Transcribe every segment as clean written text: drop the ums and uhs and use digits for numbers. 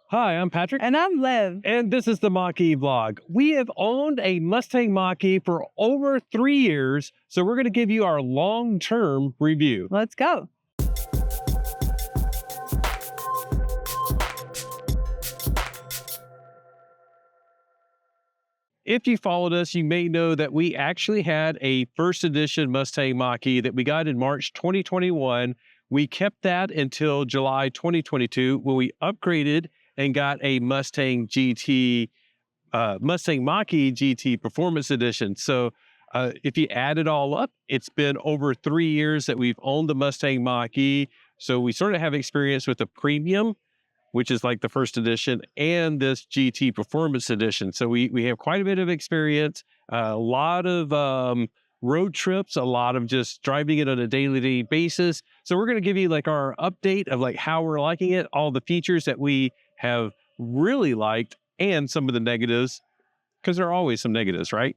Hi, I'm Patrick. And I'm Liv. And this is the Mach-E vlog. We have owned a Mustang Mach-E for over 3 years, so we're going to give you our long-term review. Let's go. If you followed us, you may know that we actually had a first edition Mustang Mach-E that we got in March 2021. We kept that until July 2022 when we upgraded and got a Mustang GT, Mustang Mach-E GT Performance Edition. So if you add it all up, it's been over 3 years that we've owned the Mustang Mach-E. So we sort of have experience with the premium, which is like the first edition, and this GT Performance Edition. So we have quite a bit of experience, a lot of road trips, a lot of just driving it on a daily basis. So we're going to give you like our update of like how we're liking it, all the features that we have really liked, and some of the negatives, because there are always some negatives, right?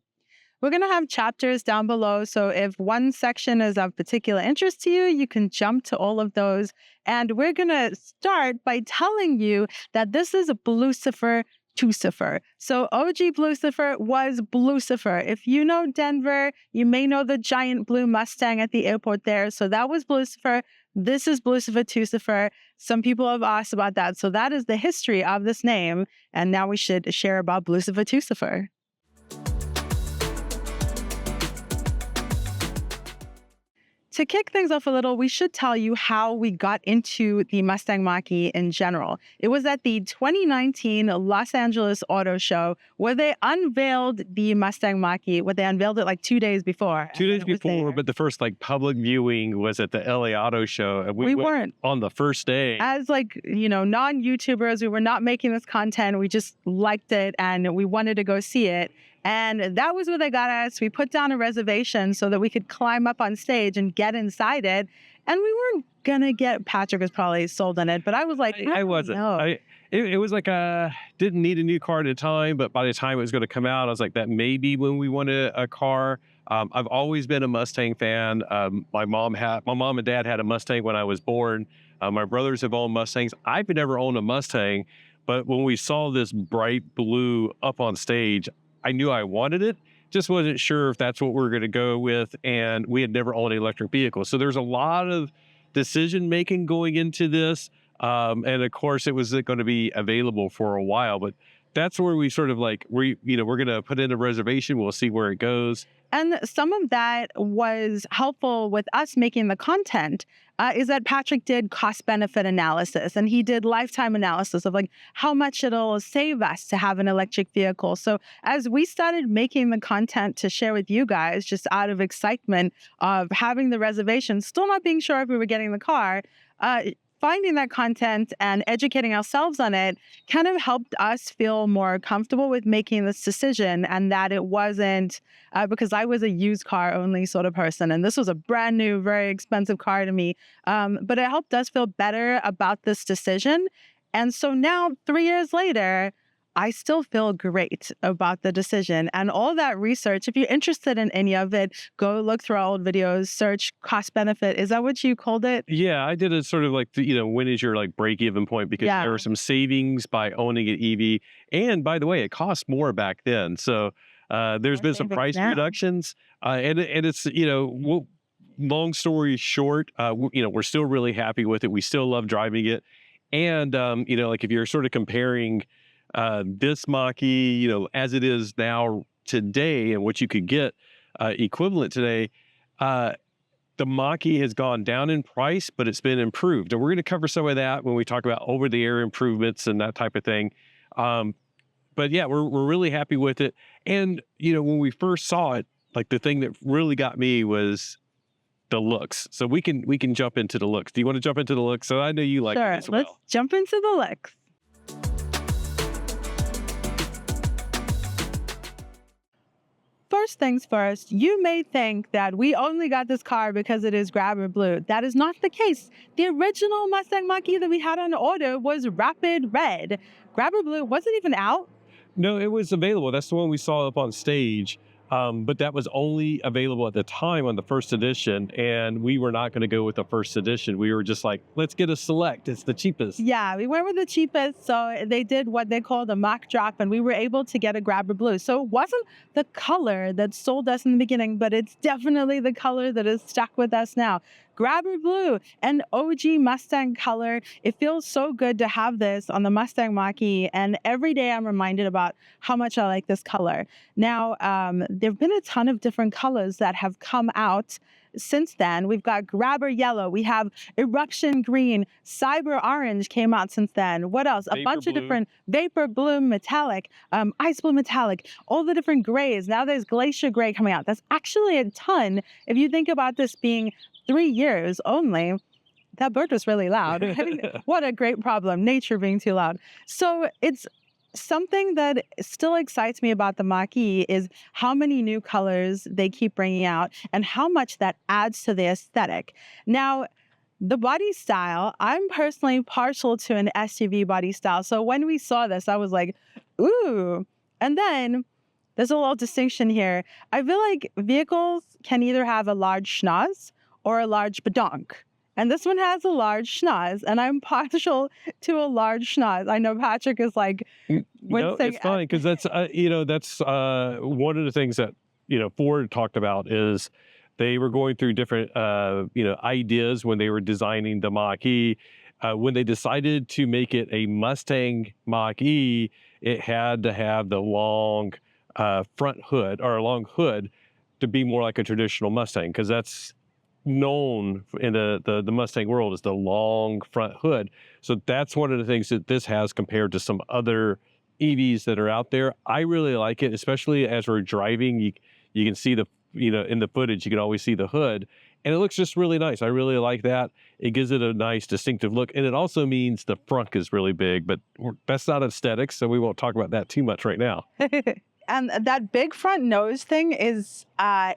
We're going to have chapters down below. So if one section is of particular interest to you, you can jump to all of those. And we're going to start by telling you that this is a Bluecifer Tucifer. So OG Bluecifer was Bluecifer. If you know Denver, you may know the giant blue Mustang at the airport there. So that was Bluecifer. This is Bluecifer Tucifer. Some people have asked about that. So that is the history of this name. And now we should share about Bluecifer Tucifer. To kick things off a little, we should tell you how we got into the Mustang Mach-E in general. It was at the 2019 Los Angeles Auto Show where they unveiled the Mustang Mach-E, where they unveiled it like 2 days before. 2 days before, but the first like public viewing was at the LA Auto Show. And we weren't on the first day. As like, non-YouTubers, we were not making this content. We just liked it and we wanted to go see it. And that was where they got us. We put down a reservation so that we could climb up on stage and get inside it. And we weren't going to get, Patrick was probably sold on it, but I was like, I wasn't. It was like, didn't need a new car at the time, but by the time it was going to come out, I was like, that may be when we wanted a car. I've always been a Mustang fan. My mom and dad had a Mustang when I was born. My brothers have owned Mustangs. I've never owned a Mustang, but when we saw this bright blue up on stage, I knew I wanted it, just wasn't sure if that's what we were going to go with. And we had never owned an electric vehicle. So there's a lot of decision making going into this. And of course, it was going to be available for a while. But that's where we sort of like, we're going to put in a reservation. We'll see where it goes. And some of that was helpful with us making the content is that Patrick did cost-benefit analysis and he did lifetime analysis of like how much it'll save us to have an electric vehicle. So as we started making the content to share with you guys, just out of excitement of having the reservation, still not being sure if we were getting the car, finding that content and educating ourselves on it kind of helped us feel more comfortable with making this decision, and that it wasn't because I was a used car only sort of person. And this was a brand new, very expensive car to me. But it helped us feel better about this decision. And so now 3 years later, I still feel great about the decision and all that research. If you're interested in any of it, go look through our old videos, search cost benefit. Is that what you called it? Yeah, I did it sort of like, when is your like break even point? Because there were some savings by owning an EV. And by the way, it cost more back then. So there's been some price reductions and it's, long story short, we're still really happy with it. We still love driving it. And, like if you're sort of comparing this Mach-E, as it is now today and what you could get equivalent today, the Mach-E has gone down in price, but it's been improved. And we're going to cover some of that when we talk about over-the-air improvements and that type of thing. But yeah, we're really happy with it. And, when we first saw it, like the thing that really got me was the looks. So we can jump into the looks. Do you want to jump into the looks? So I know you like it as well. Let's jump into the looks. First things first, you may think that we only got this car because it is Grabber Blue. That is not the case. The original Mustang Mach-E that we had on order was Rapid Red. Grabber Blue wasn't even out. No, it was available. That's the one we saw up on stage. But that was only available at the time on the first edition, and we were not going to go with the first edition. We were just like, let's get a select. It's the cheapest. Yeah, we went with the cheapest. So they did what they call the mock drop, and we were able to get a grabber blue. So it wasn't the color that sold us in the beginning, but it's definitely the color that is stuck with us now. Grabber blue, an OG Mustang color. It feels so good to have this on the Mustang Mach-E, and every day I'm reminded about how much I like this color. Now, there have been a ton of different colors that have come out since then. We've got grabber yellow, we have eruption green, cyber orange came out since then. What else? A bunch of different vapor blue metallic, ice blue metallic, all the different grays. Now there's glacier gray coming out. That's actually a ton. If you think about this being 3 years only. That bird was really loud. I mean, what a great problem, nature being too loud. So it's something that still excites me about the Mach-E is how many new colors they keep bringing out and how much that adds to the aesthetic. Now, the body style, I'm personally partial to an SUV body style. So when we saw this, I was like, ooh. And then there's a little distinction here. I feel like vehicles can either have a large schnoz or a large badonk. And this one has a large schnoz, and I'm partial to a large schnoz. I know Patrick is like, it's funny because that's that's one of the things that Ford talked about is they were going through different ideas when they were designing the Mach-E. When they decided to make it a Mustang Mach-E, it had to have the long front hood or a long hood to be more like a traditional Mustang, because that's known in the Mustang world as the long front hood. So that's one of the things that this has compared to some other EVs that are out there. I really like it, especially as we're driving. You can see in the footage, you can always see the hood, and it looks just really nice. I really like that. It gives it a nice distinctive look, and it also means the front is really big, but that's not aesthetics, so we won't talk about that too much right now. And that big front nose thing is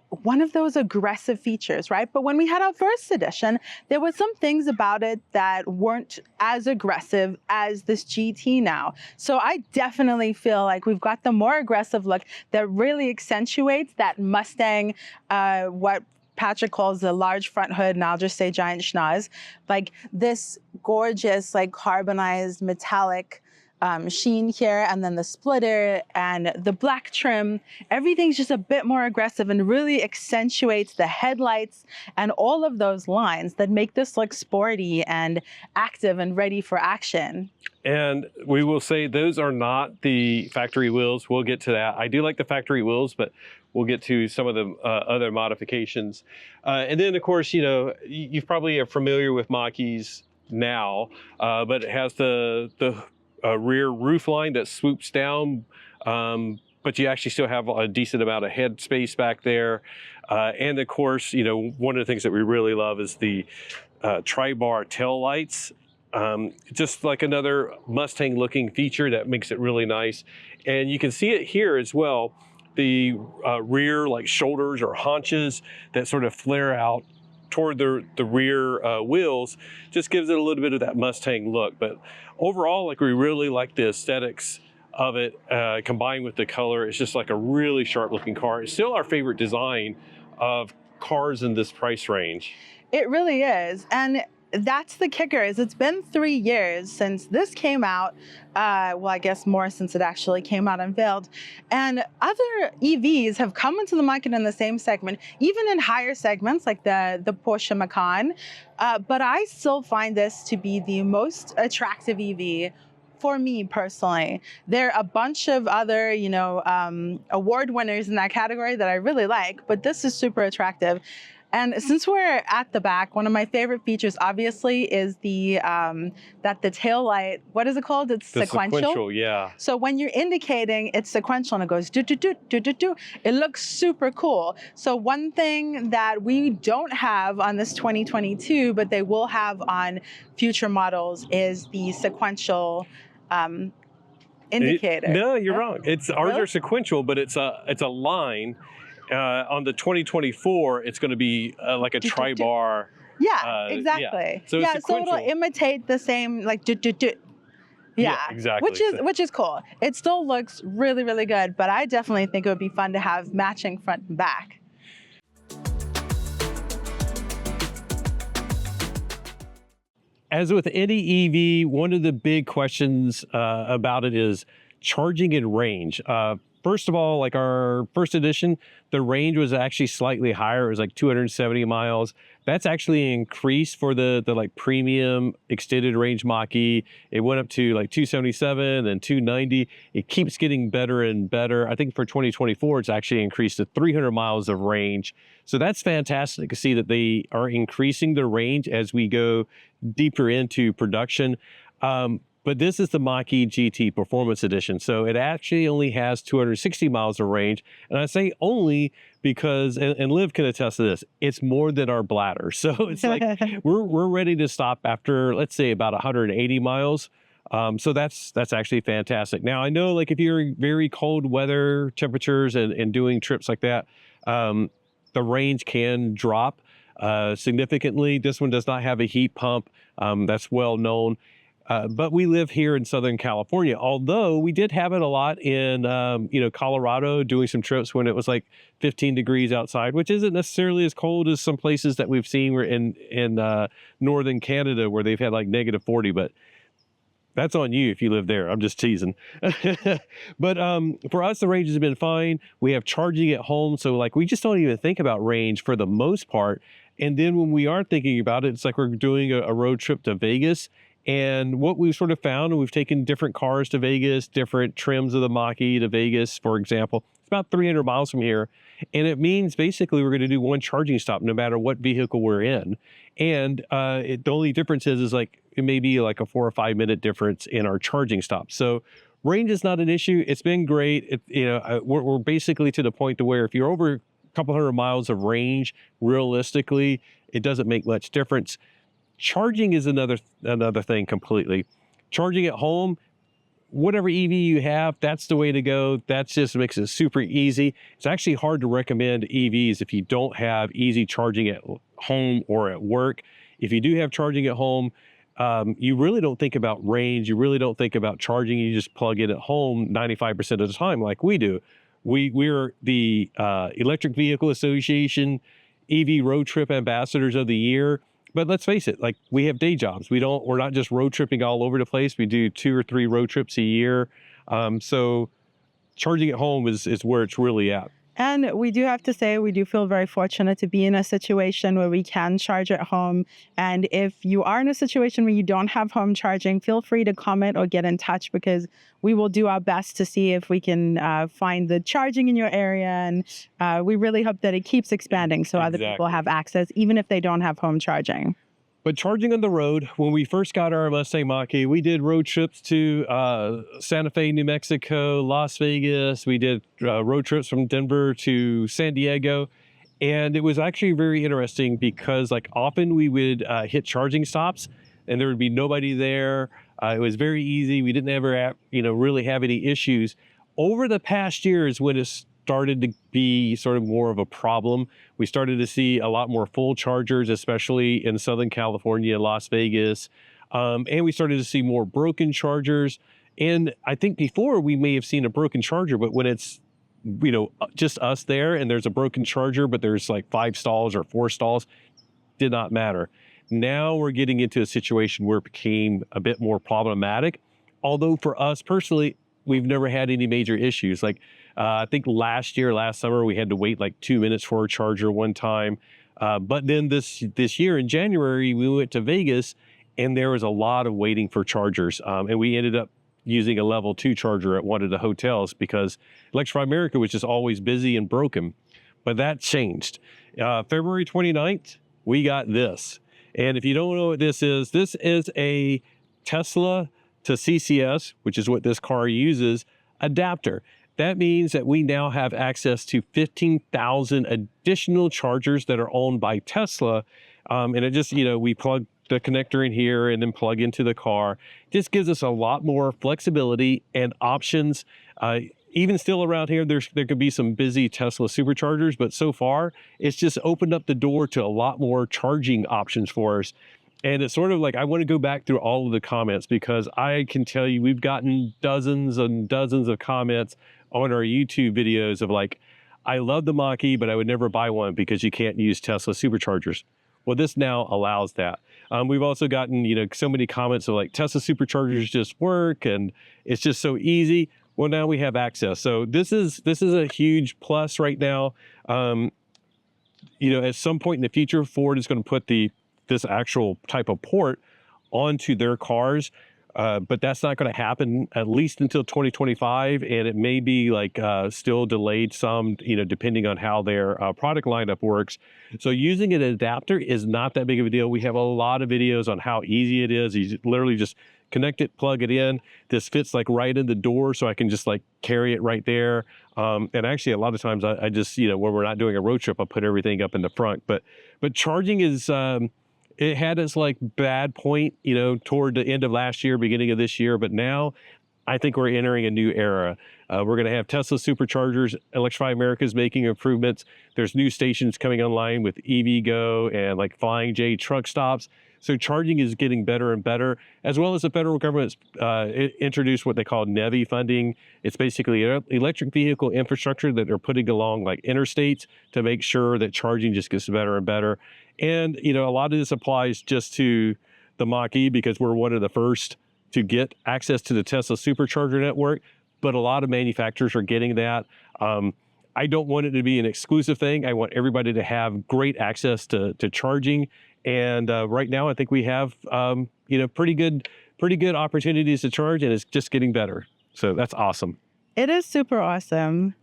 one of those aggressive features, right? But when we had our first edition, there were some things about it that weren't as aggressive as this GT now. So I definitely feel like we've got the more aggressive look that really accentuates that Mustang, what Patrick calls the large front hood, and I'll just say giant schnoz. Like this gorgeous, like carbonized metallic sheen here, and then the splitter and the black trim. Everything's just a bit more aggressive and really accentuates the headlights and all of those lines that make this look sporty and active and ready for action. And we will say those are not the factory wheels. We'll get to that. I do like the factory wheels, but we'll get to some of the other modifications. And then, of course, you probably are familiar with Mach-E's now, but it has the rear roof line that swoops down, but you actually still have a decent amount of head space back there. And of course, one of the things that we really love is the tri-bar tail lights. Just like another Mustang looking feature that makes it really nice. And you can see it here as well, the rear like shoulders or haunches that sort of flare out toward the rear wheels just gives it a little bit of that Mustang look. But overall, like, we really like the aesthetics of it combined with the color. It's just like a really sharp looking car. It's still our favorite design of cars in this price range. It really is. And that's the kicker, is it's been 3 years since this came out. Well, I guess more since it actually came out unveiled. And other EVs have come into the market in the same segment, even in higher segments like the Porsche Macan. But I still find this to be the most attractive EV for me personally. There are a bunch of other, award winners in that category that I really like, but this is super attractive. And since we're at the back, one of my favorite features, obviously, is that the tail light, what is it called? It's sequential. Sequential, yeah. So when you're indicating, it's sequential and it goes do do do do do do. It looks super cool. So one thing that we don't have on this 2022, but they will have on future models, is the sequential indicator. No, you're wrong. Ours Really? are sequential, but it's a line. On the 2024, it's going to be like a tri-bar. Yeah, exactly. Yeah. So it'll imitate the same, like, do. Yeah, exactly. Which is cool. It still looks really, really good, but I definitely think it would be fun to have matching front and back. As with any EV, one of the big questions about it is charging and range. First of all, like our first edition, the range was actually slightly higher. It was like 270 miles. That's actually increased for the like premium extended range Mach-E. It went up to like 277 and 290. It keeps getting better and better. I think for 2024, it's actually increased to 300 miles of range. So that's fantastic to see that they are increasing the range as we go deeper into production. But this is the Mach-E GT Performance Edition. So it actually only has 260 miles of range. And I say only because, and Liv can attest to this, it's more than our bladder. So it's like we're ready to stop after, let's say, about 180 miles. So that's actually fantastic. Now, I know like if you're in very cold weather temperatures and doing trips like that, the range can drop significantly. This one does not have a heat pump. That's well known. But we live here in Southern California, although we did have it a lot in, Colorado, doing some trips when it was like 15 degrees outside, which isn't necessarily as cold as some places that we've seen in northern Canada where they've had like -40, but that's on you if you live there. I'm just teasing. But for us, the range has been fine. We have charging at home. So like we just don't even think about range for the most part. And then when we are thinking about it, it's like we're doing a road trip to Vegas. And what we've sort of found, and we've taken different cars to Vegas, different trims of the Mach-E to Vegas, for example. It's about 300 miles from here. And it means basically we're going to do one charging stop no matter what vehicle we're in. And the only difference is like it may be like a 4 or 5 minute difference in our charging stops. So range is not an issue. It's been great. We're basically to the point to where if you're over a couple hundred miles of range, realistically, it doesn't make much difference. Charging is another thing completely. Charging at home, whatever EV you have, that's the way to go. That just makes it super easy. It's actually hard to recommend EVs if you don't have easy charging at home or at work. If you do have charging at home, you really don't think about range. You really don't think about charging. You just plug in at home 95% of the time like we do. We're the Electric Vehicle Association EV Road Trip Ambassadors of the Year. But let's face it, like we have day jobs. We're not just road tripping all over the place. We do 2 or 3 road trips a year. So charging at home is where it's really at. And we do have to say, we do feel very fortunate to be in a situation where we can charge at home. And if you are in a situation where you don't have home charging, feel free to comment or get in touch because we will do our best to see if we can find the charging in your area. And we really hope that it keeps expanding so other people have access, even if they don't have home charging. But charging on the road, when we first got our Mustang Mach-E, we did road trips to Santa Fe, New Mexico, Las Vegas. We did road trips from Denver to San Diego. And it was actually very interesting because like often we would hit charging stops and there would be nobody there. It was very easy. We didn't ever really have any issues. Over the past years when it's started to be sort of more of a problem. We started to see a lot more full chargers, especially in Southern California, Las Vegas. And we started to see more broken chargers. And I think before we may have seen a broken charger, but when it's, just us there and there's a broken charger, but there's like 5 stalls or 4 stalls, did not matter. Now we're getting into a situation where it became a bit more problematic. Although for us personally, we've never had any major issues. Like, I think last summer, we had to wait like 2 minutes for a charger one time. But then this year in January, we went to Vegas and there was a lot of waiting for chargers. And we ended up using a level 2 charger at one of the hotels because Electrify America was just always busy and broken. But that changed. February 29th, we got this. And if you don't know what this is a Tesla to CCS, which is what this car uses, adapter. That means that we now have access to 15,000 additional chargers that are owned by Tesla. And it just, we plug the connector in here and then plug into the car. This gives us a lot more flexibility and options. Even still around here, there could be some busy Tesla superchargers, but so far it's just opened up the door to a lot more charging options for us. And it's sort of like, I want to go back through all of the comments because I can tell you we've gotten dozens and dozens of comments on our YouTube videos of like, I love the Mach-E, but I would never buy one because you can't use Tesla superchargers. Well, this now allows that. We've also gotten, so many comments of like Tesla superchargers just work and it's just so easy. Well, now we have access. So this is a huge plus right now. At some point in the future, Ford is going to put this actual type of port onto their cars. But that's not going to happen at least until 2025, and it may be like still delayed some, depending on how their product lineup works. So using an adapter is not that big of a deal. We have a lot of videos on how easy it is. You literally just connect it, plug it in. This fits like right in the door, so I can just like carry it right there. And actually, a lot of times I just, when we're not doing a road trip, I'll put everything up in the front. But charging is. It had its like bad point, toward the end of last year, beginning of this year. But now I think we're entering a new era. We're going to have Tesla superchargers. Electrify America is making improvements. There's new stations coming online with EVgo and like Flying J truck stops. So charging is getting better and better, as well as the federal government's introduced what they call NEVI funding. It's basically electric vehicle infrastructure that they're putting along like interstates to make sure that charging just gets better and better. And, a lot of this applies just to the Mach-E because we're one of the first to get access to the Tesla supercharger network, but a lot of manufacturers are getting that. I don't want it to be an exclusive thing. I want everybody to have great access to charging. And right now, I think we have, pretty good opportunities to charge, and it's just getting better. So that's awesome. It is super awesome.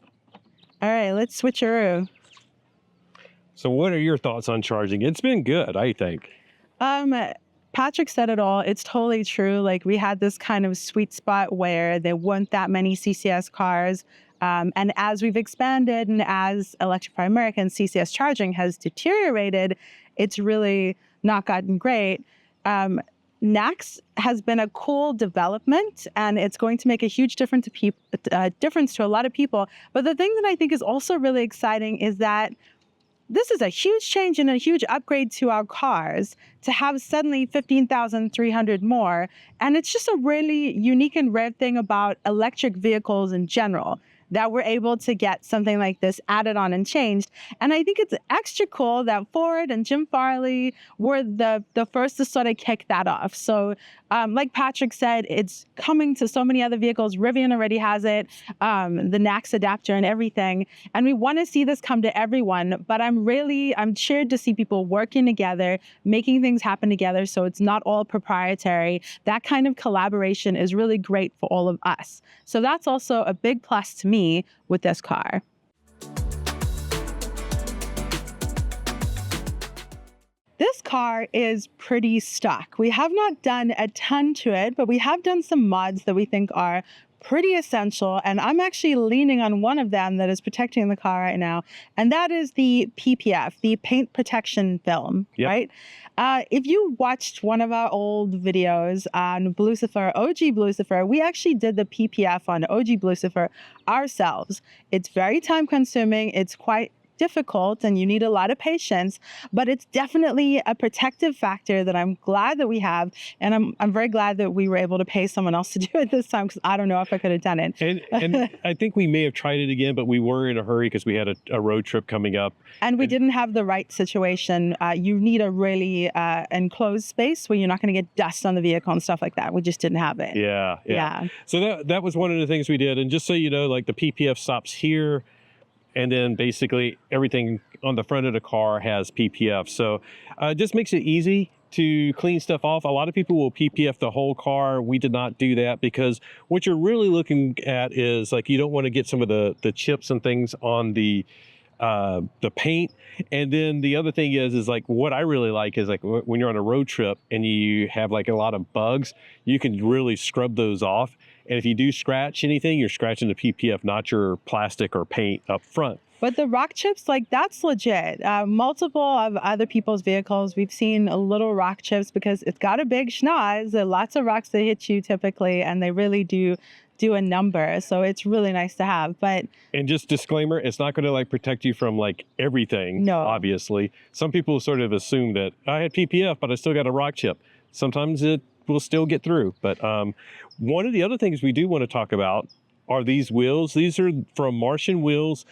All right, let's switcheroo. So what are your thoughts on charging? It's been good, I think. Patrick said it all. It's totally true. Like we had this kind of sweet spot where there weren't that many CCS cars. And as we've expanded and as Electrify America and CCS charging has deteriorated, it's really not gotten great. NACS has been a cool development, and it's going to make a huge difference to a lot of people. But the thing that I think is also really exciting is that this is a huge change and a huge upgrade to our cars to have suddenly 15,300 more. And it's just a really unique and rare thing about electric vehicles in general, that we're able to get something like this added on and changed. And I think it's extra cool that Ford and Jim Farley were the first to sort of kick that off. So like Patrick said, it's coming to so many other vehicles. Rivian already has it, the NACS adapter and everything. And we want to see this come to everyone, but I'm cheered to see people working together, making things happen together so it's not all proprietary. That kind of collaboration is really great for all of us. So that's also a big plus to me with this car. This car is pretty stock. We have not done a ton to it, but we have done some mods that we think are pretty essential. And I'm actually leaning on one of them that is protecting the car right now. And that is the PPF, the paint protection film, right? If you watched one of our old videos on Blucifer, OG Blucifer, we actually did the PPF on OG Blucifer ourselves. It's very time consuming. It's quite difficult and you need a lot of patience, but it's definitely a protective factor that I'm glad that we have. And I'm very glad that we were able to pay someone else to do it this time, because I don't know if I could have done it. And I think we may have tried it again, but we were in a hurry because we had a road trip coming up. And we didn't have the right situation. You need a really enclosed space where you're not going to get dust on the vehicle and stuff like that. We just didn't have it. Yeah. So that was one of the things we did. And just so you know, like the PPF stops here, and then basically everything on the front of the car has PPF. So it just makes it easy to clean stuff off. A lot of people will PPF the whole car. We did not do that because what you're really looking at is like, you don't want to get some of the chips and things on the paint. And then the other thing is like, what I really like is like when you're on a road trip and you have like a lot of bugs, you can really scrub those off. And if you do scratch anything, you're scratching the PPF, not your plastic or paint up front. But the rock chips, like that's legit. Multiple of other people's vehicles, we've seen little rock chips because it's got a big schnoz. There are lots of rocks that hit you typically, and they really do do a number. So it's really nice to have. And just disclaimer, it's not going to like protect you from like everything. No. Obviously, some people sort of assume that I had PPF, but I still got a rock chip. Sometimes it will still get through. But one of the other things we do want to talk about are these wheels. These are from Martian Wheels.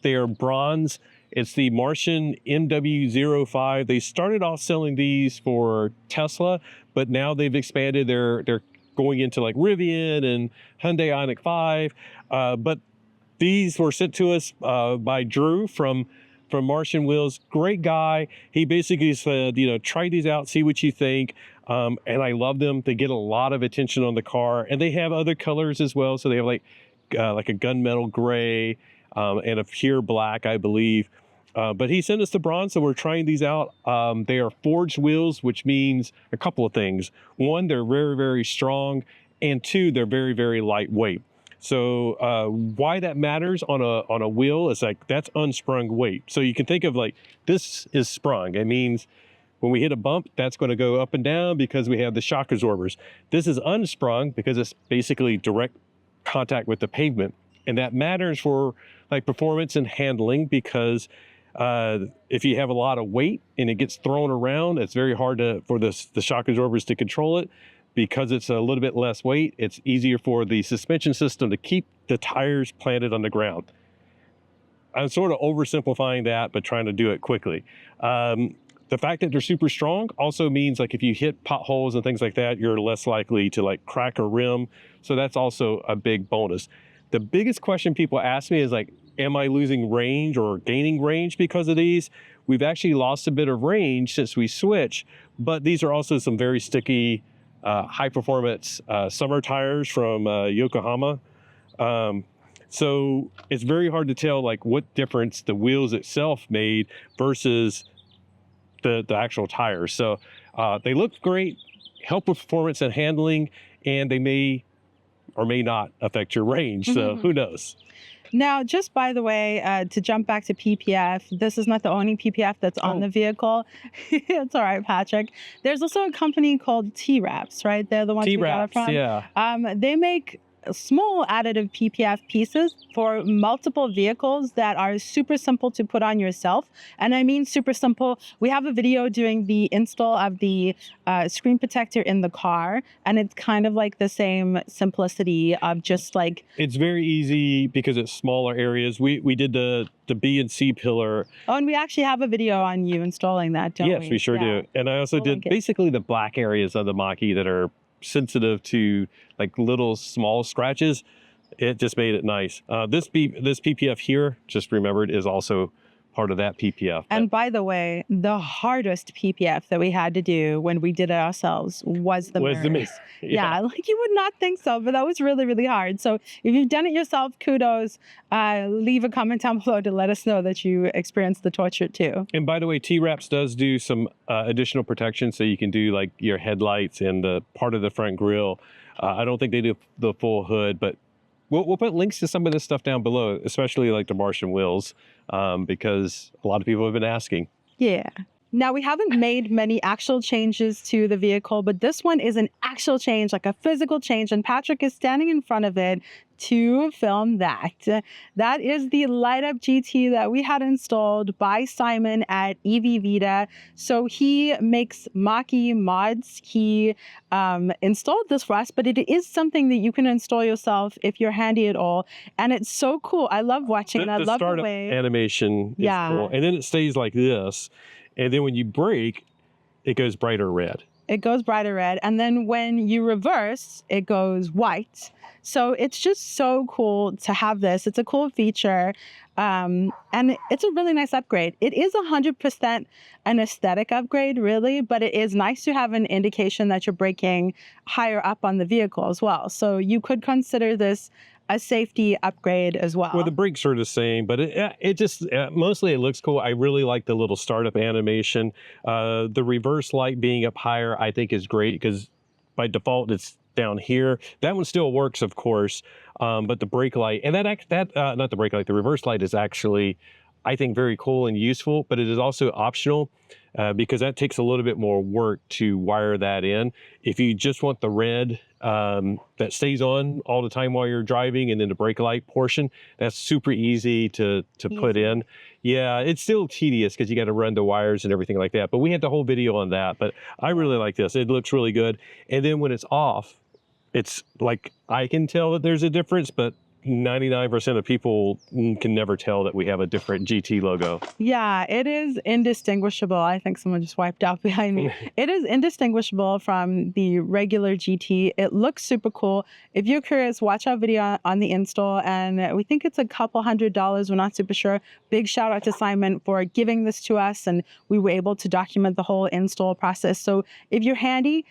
They are bronze. It's the Martian MW05. They started off selling these for Tesla, but now they've expanded. They're going into like Rivian and Hyundai Ioniq 5. But these were sent to us by Drew from Martian Wheels. Great guy. He basically said, you know, try these out, see what you think. And I love them. They get a lot of attention on the car, and they have other colors as well. So they have like a gunmetal gray and a pure black, I believe. But he sent us the bronze, so we're trying these out. They are forged wheels, which means a couple of things. One, they're very, very strong, and two, they're very, very lightweight. So why that matters on a wheel is like that's unsprung weight. So you can think of like this is sprung. It means when we hit a bump, that's going to go up and down because we have the shock absorbers. This is unsprung because it's basically direct contact with the pavement, and that matters for like performance and handling because if you have a lot of weight and it gets thrown around, it's very hard for the shock absorbers to control it. Because it's a little bit less weight, it's easier for the suspension system to keep the tires planted on the ground. I'm sort of oversimplifying that, but trying to do it quickly. The fact that they're super strong also means like if you hit potholes and things like that, you're less likely to like crack a rim. So that's also a big bonus. The biggest question people ask me is like, am I losing range or gaining range because of these? We've actually lost a bit of range since we switched, but these are also some very sticky, high performance summer tires from Yokohama. So it's very hard to tell like what difference the wheels itself made versus the actual tires. So they look great, help with performance and handling, and they may or may not affect your range. So who knows? Now, just by the way, to jump back to PPF, this is not the only PPF that's on the vehicle. It's all right, Patrick. There's also a company called T-Wraps, right? They're the ones we got it from. Yeah. They make small additive PPF pieces for multiple vehicles that are super simple to put on yourself. And I mean super simple. We have a video doing the install of the screen protector in the car, and it's kind of like the same simplicity of just like... It's very easy because it's smaller areas. We did the B and C pillar. Oh, and we actually have a video on you installing that, don't we? Yes, we sure do. And I also did basically the black areas of the Mach-E that are sensitive to like little small scratches. It just made it nice. This PPF here, just remembered, is also part of that PPF. And by the way, the hardest PPF that we had to do when we did it ourselves was the mirrors. Yeah, like you would not think so, but that was really, really hard. So if you've done it yourself, kudos. Leave a comment down below to let us know that you experienced the torture too. And by the way, T-Wraps does do some additional protection, so you can do like your headlights and the part of the front grille. I don't think they do the full hood, but we'll put links to some of this stuff down below, especially like the Martian wheels, because a lot of people have been asking. Yeah. Now, we haven't made many actual changes to the vehicle, but this one is an actual change, like a physical change, and Patrick is standing in front of it to film that. That is the light up GT that we had installed by Simon at EV Vita. So he makes Mach-E mods. He installed this for us, but it is something that you can install yourself if you're handy at all. And it's so cool. I love watching it. I love the way animation is cool. And then it stays like this. And then when you brake, it goes brighter red. It goes brighter red. And then when you reverse, it goes white. So it's just so cool to have this. It's a cool feature. And it's a really nice upgrade. It is 100% an aesthetic upgrade, really, but it is nice to have an indication that you're braking higher up on the vehicle as well. So you could consider this a safety upgrade as well. Well, the brakes are the same, but it just, mostly it looks cool. I really like the little startup animation. The reverse light being up higher, I think is great because by default it's down here. That one still works, of course, but the brake light, and not the brake light, the reverse light is actually I think, very cool and useful, but it is also optional because that takes a little bit more work to wire that in. If you just want the red that stays on all the time while you're driving, and then the brake light portion, that's super easy to put in. Yeah, it's still tedious because you got to run the wires and everything like that. But we had the whole video on that. But I really like this. It looks really good. And then when it's off, it's like I can tell that there's a difference, but 99% of people can never tell that we have a different GT logo. Yeah, it is indistinguishable. I think someone just wiped out behind me. It is indistinguishable from the regular GT. It looks super cool. If you're curious, watch our video on the install, and we think it's a couple $100. We're not super sure. Big shout out to Simon for giving this to us, and we were able to document the whole install process. So if you're handy,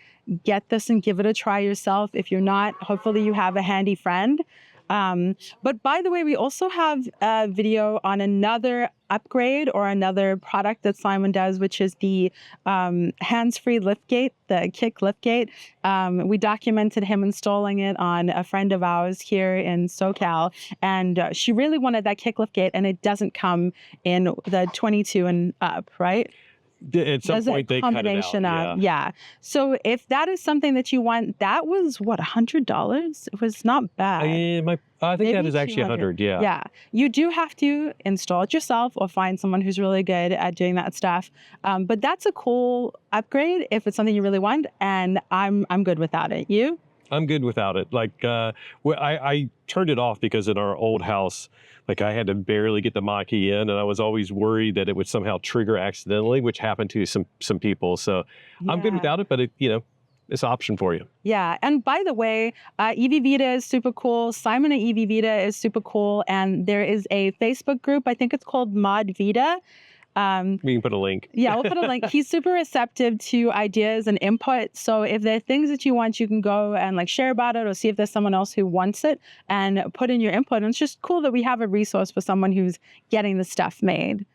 get this and give it a try yourself. If you're not, hopefully you have a handy friend. But by the way, we also have a video on another upgrade or another product that Simon does, which is the hands-free liftgate, the kick liftgate. We documented him installing it on a friend of ours here in SoCal, and she really wanted that kick liftgate, and it doesn't come in the 22 and up, right? At some point they cut it out. Yeah. So if that is something that you want, that was what, $100? It was not bad. I think maybe that is actually 100. Yeah. Yeah. You do have to install it yourself or find someone who's really good at doing that stuff. But that's a cool upgrade if it's something you really want, and I'm good without it. You? I'm good without it. Like, I turned it off because in our old house, like, I had to barely get the Mach-E in, and I was always worried that it would somehow trigger accidentally, which happened to some people. So I'm good without it, but it's an option for you. Yeah. And by the way, EV Vita is super cool. Simon at EV Vita is super cool. And there is a Facebook group, I think it's called Mod Vita. We can put a link. Yeah, we'll put a link. He's super receptive to ideas and input. So if there are things that you want, you can go and like share about it or see if there's someone else who wants it and put in your input. And it's just cool that we have a resource for someone who's getting the stuff made.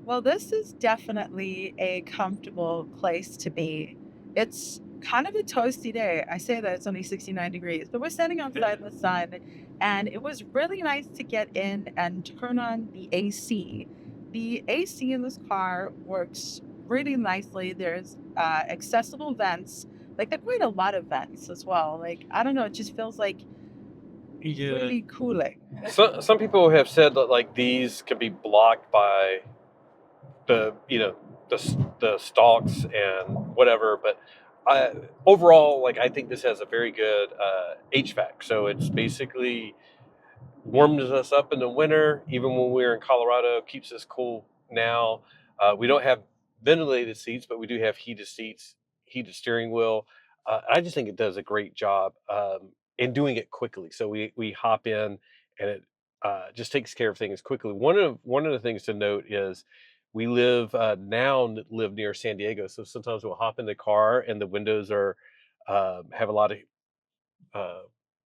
Well, this is definitely a comfortable place to be. It's kind of a toasty day. I say that it's only 69 degrees, but we're standing outside in the sun, and it was really nice to get in and turn on the AC. The AC in this car works really nicely. There's accessible vents. Like, there are quite a lot of vents as well. Like, I don't know, it just feels like really cooling. Some people have said that like these can be blocked by the stalks and whatever, but overall, like, I think this has a very good HVAC. So it's basically warms us up in the winter, even when we're in Colorado, keeps us cool now. We don't have ventilated seats, but we do have heated seats, heated steering wheel. I just think it does a great job in doing it quickly. So we hop in, and it just takes care of things quickly. One of the things to note is we live near San Diego, so sometimes we'll hop in the car and the windows are have a lot of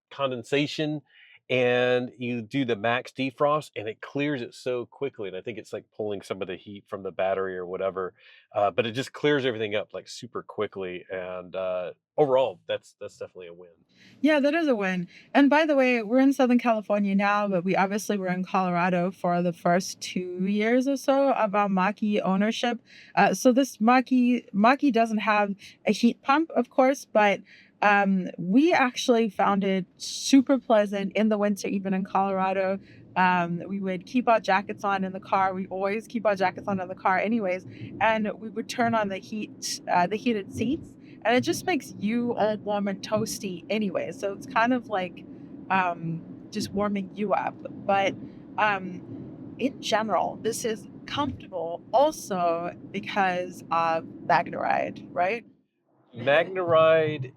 condensation, and you do the max defrost and it clears it so quickly. And I think it's like pulling some of the heat from the battery or whatever, but it just clears everything up like super quickly. And overall, that's definitely a win. Yeah, that is a win. And by the way, we're in Southern California now, but we obviously were in Colorado for the first 2 years or so of our Mach-E ownership. So this Mach-E doesn't have a heat pump, of course, but we actually found it super pleasant in the winter, even in Colorado. We would keep our jackets on in the car. We always keep our jackets on in the car anyways. And we would turn on the heated seats, and it just makes you all warm and toasty anyway. So it's kind of like just warming you up. But in general, this is comfortable also because of MagneRide, right? MagneRide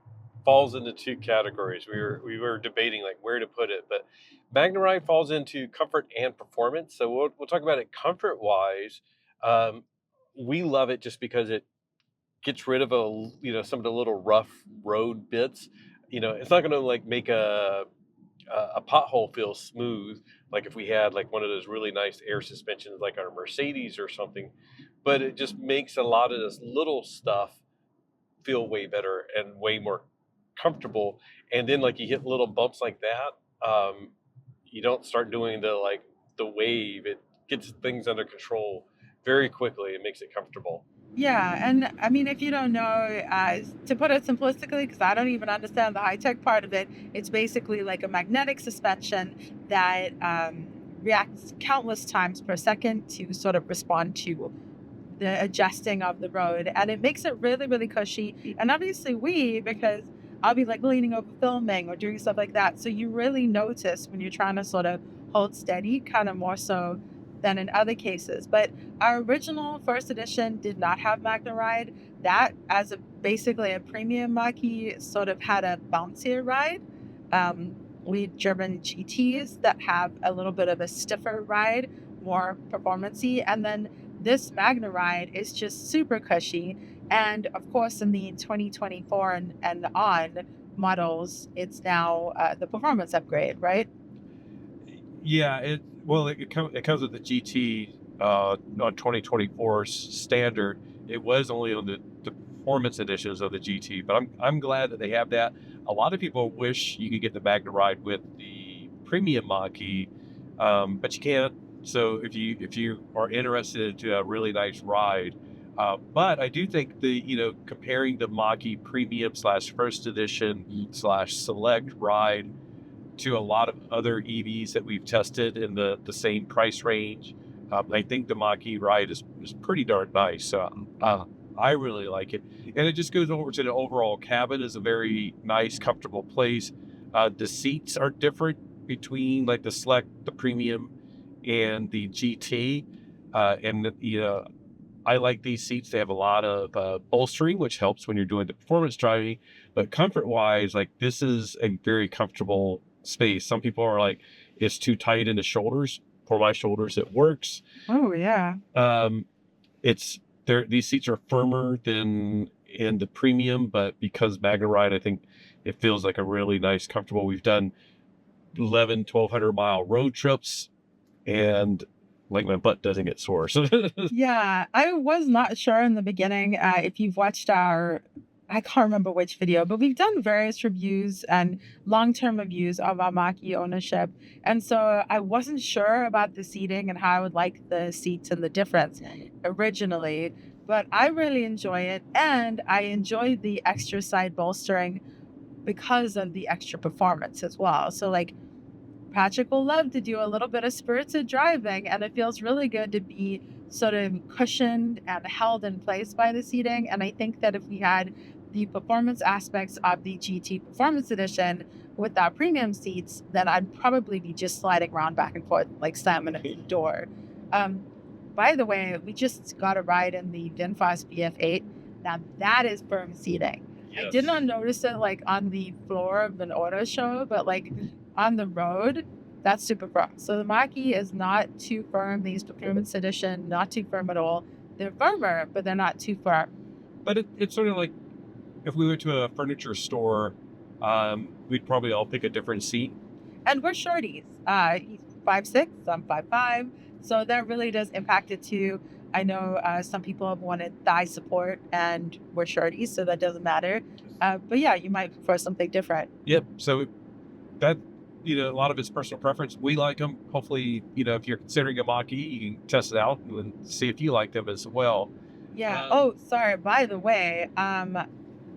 falls into two categories. We were debating like where to put it, but MagneRide falls into comfort and performance. So we'll talk about it comfort wise. We love it just because it gets rid of some of the little rough road bits. It's not going to like make a pothole feel smooth like if we had like one of those really nice air suspensions like our Mercedes or something, but it just makes a lot of this little stuff feel way better and way more comfortable. And then like you hit little bumps like that, you don't start doing the wave. It gets things under control very quickly. It makes it comfortable. Yeah, and I mean, if you don't know, to put it simplistically, because I don't even understand the high tech part of it, it's basically like a magnetic suspension that reacts countless times per second to sort of respond to the adjusting of the road, and it makes it really, really cushy. And obviously, because I'll be like leaning over filming or doing stuff like that, so you really notice when you're trying to sort of hold steady, kind of more so than in other cases. But our original first edition did not have Magna Ride. That, as basically a premium Mach-E, sort of had a bouncier ride. We've driven GTs that have a little bit of a stiffer ride, more performancey, and then this Magna Ride is just super cushy. And of course, in the 2024 and on models, it's now the performance upgrade, right? Yeah, it comes with the GT on 2024 standard. It was only on the performance editions of the GT, but I'm glad that they have that. A lot of people wish you could get the Magna Ride with the premium Mach-E, but you can't. So if you are interested to a really nice ride, but I do think comparing the Mach-E premium / first edition / select ride to a lot of other EVs that we've tested in the same price range, I think the Mach-E ride is pretty darn nice. So I really like it. And it just goes over to the overall cabin is a very nice, comfortable place. The seats are different between like the Select, the Premium, and the GT. I like these seats. They have a lot of bolstering, which helps when you're doing the performance driving. But comfort-wise, like this is a very comfortable space. Some people are like, it's too tight in the shoulders. For my shoulders, it works. Oh yeah. It's there. These seats are firmer than in the premium, but because Magna Ride, I think it feels like a really nice, comfortable. We've done 1,200 mile road trips, and like my butt doesn't get sore. So Yeah, I was not sure in the beginning if you've watched I can't remember which video, but we've done various reviews and long-term reviews of our Mach-E ownership. And so I wasn't sure about the seating and how I would like the seats and the difference originally, but I really enjoy it. And I enjoy the extra side bolstering because of the extra performance as well. So like Patrick will love to do a little bit of spirited driving, and it feels really good to be sort of cushioned and held in place by the seating. And I think that if we had the performance aspects of the GT Performance Edition with our premium seats, then I'd probably be just sliding around back and forth, like slamming at the door. By the way, we just got a ride in the VinFast BF8. Now that is firm seating. Yes. I did not notice it like on the floor of an auto show, but like on the road, that's super firm. So the Mach-E is not too firm. These Performance Edition, not too firm at all. They're firmer, but they're not too firm. But it's sort of like if we went to a furniture store, we'd probably all pick a different seat. And we're shorties. He's 5'6", I'm 5'5", so that really does impact it too. I know some people have wanted thigh support, and we're shorties, so that doesn't matter. But yeah, you might prefer something different. Yep. So that, a lot of it's personal preference. We like them. Hopefully, if you're considering a Mach-E, you can test it out and see if you like them as well. Yeah. Oh, sorry. By the way,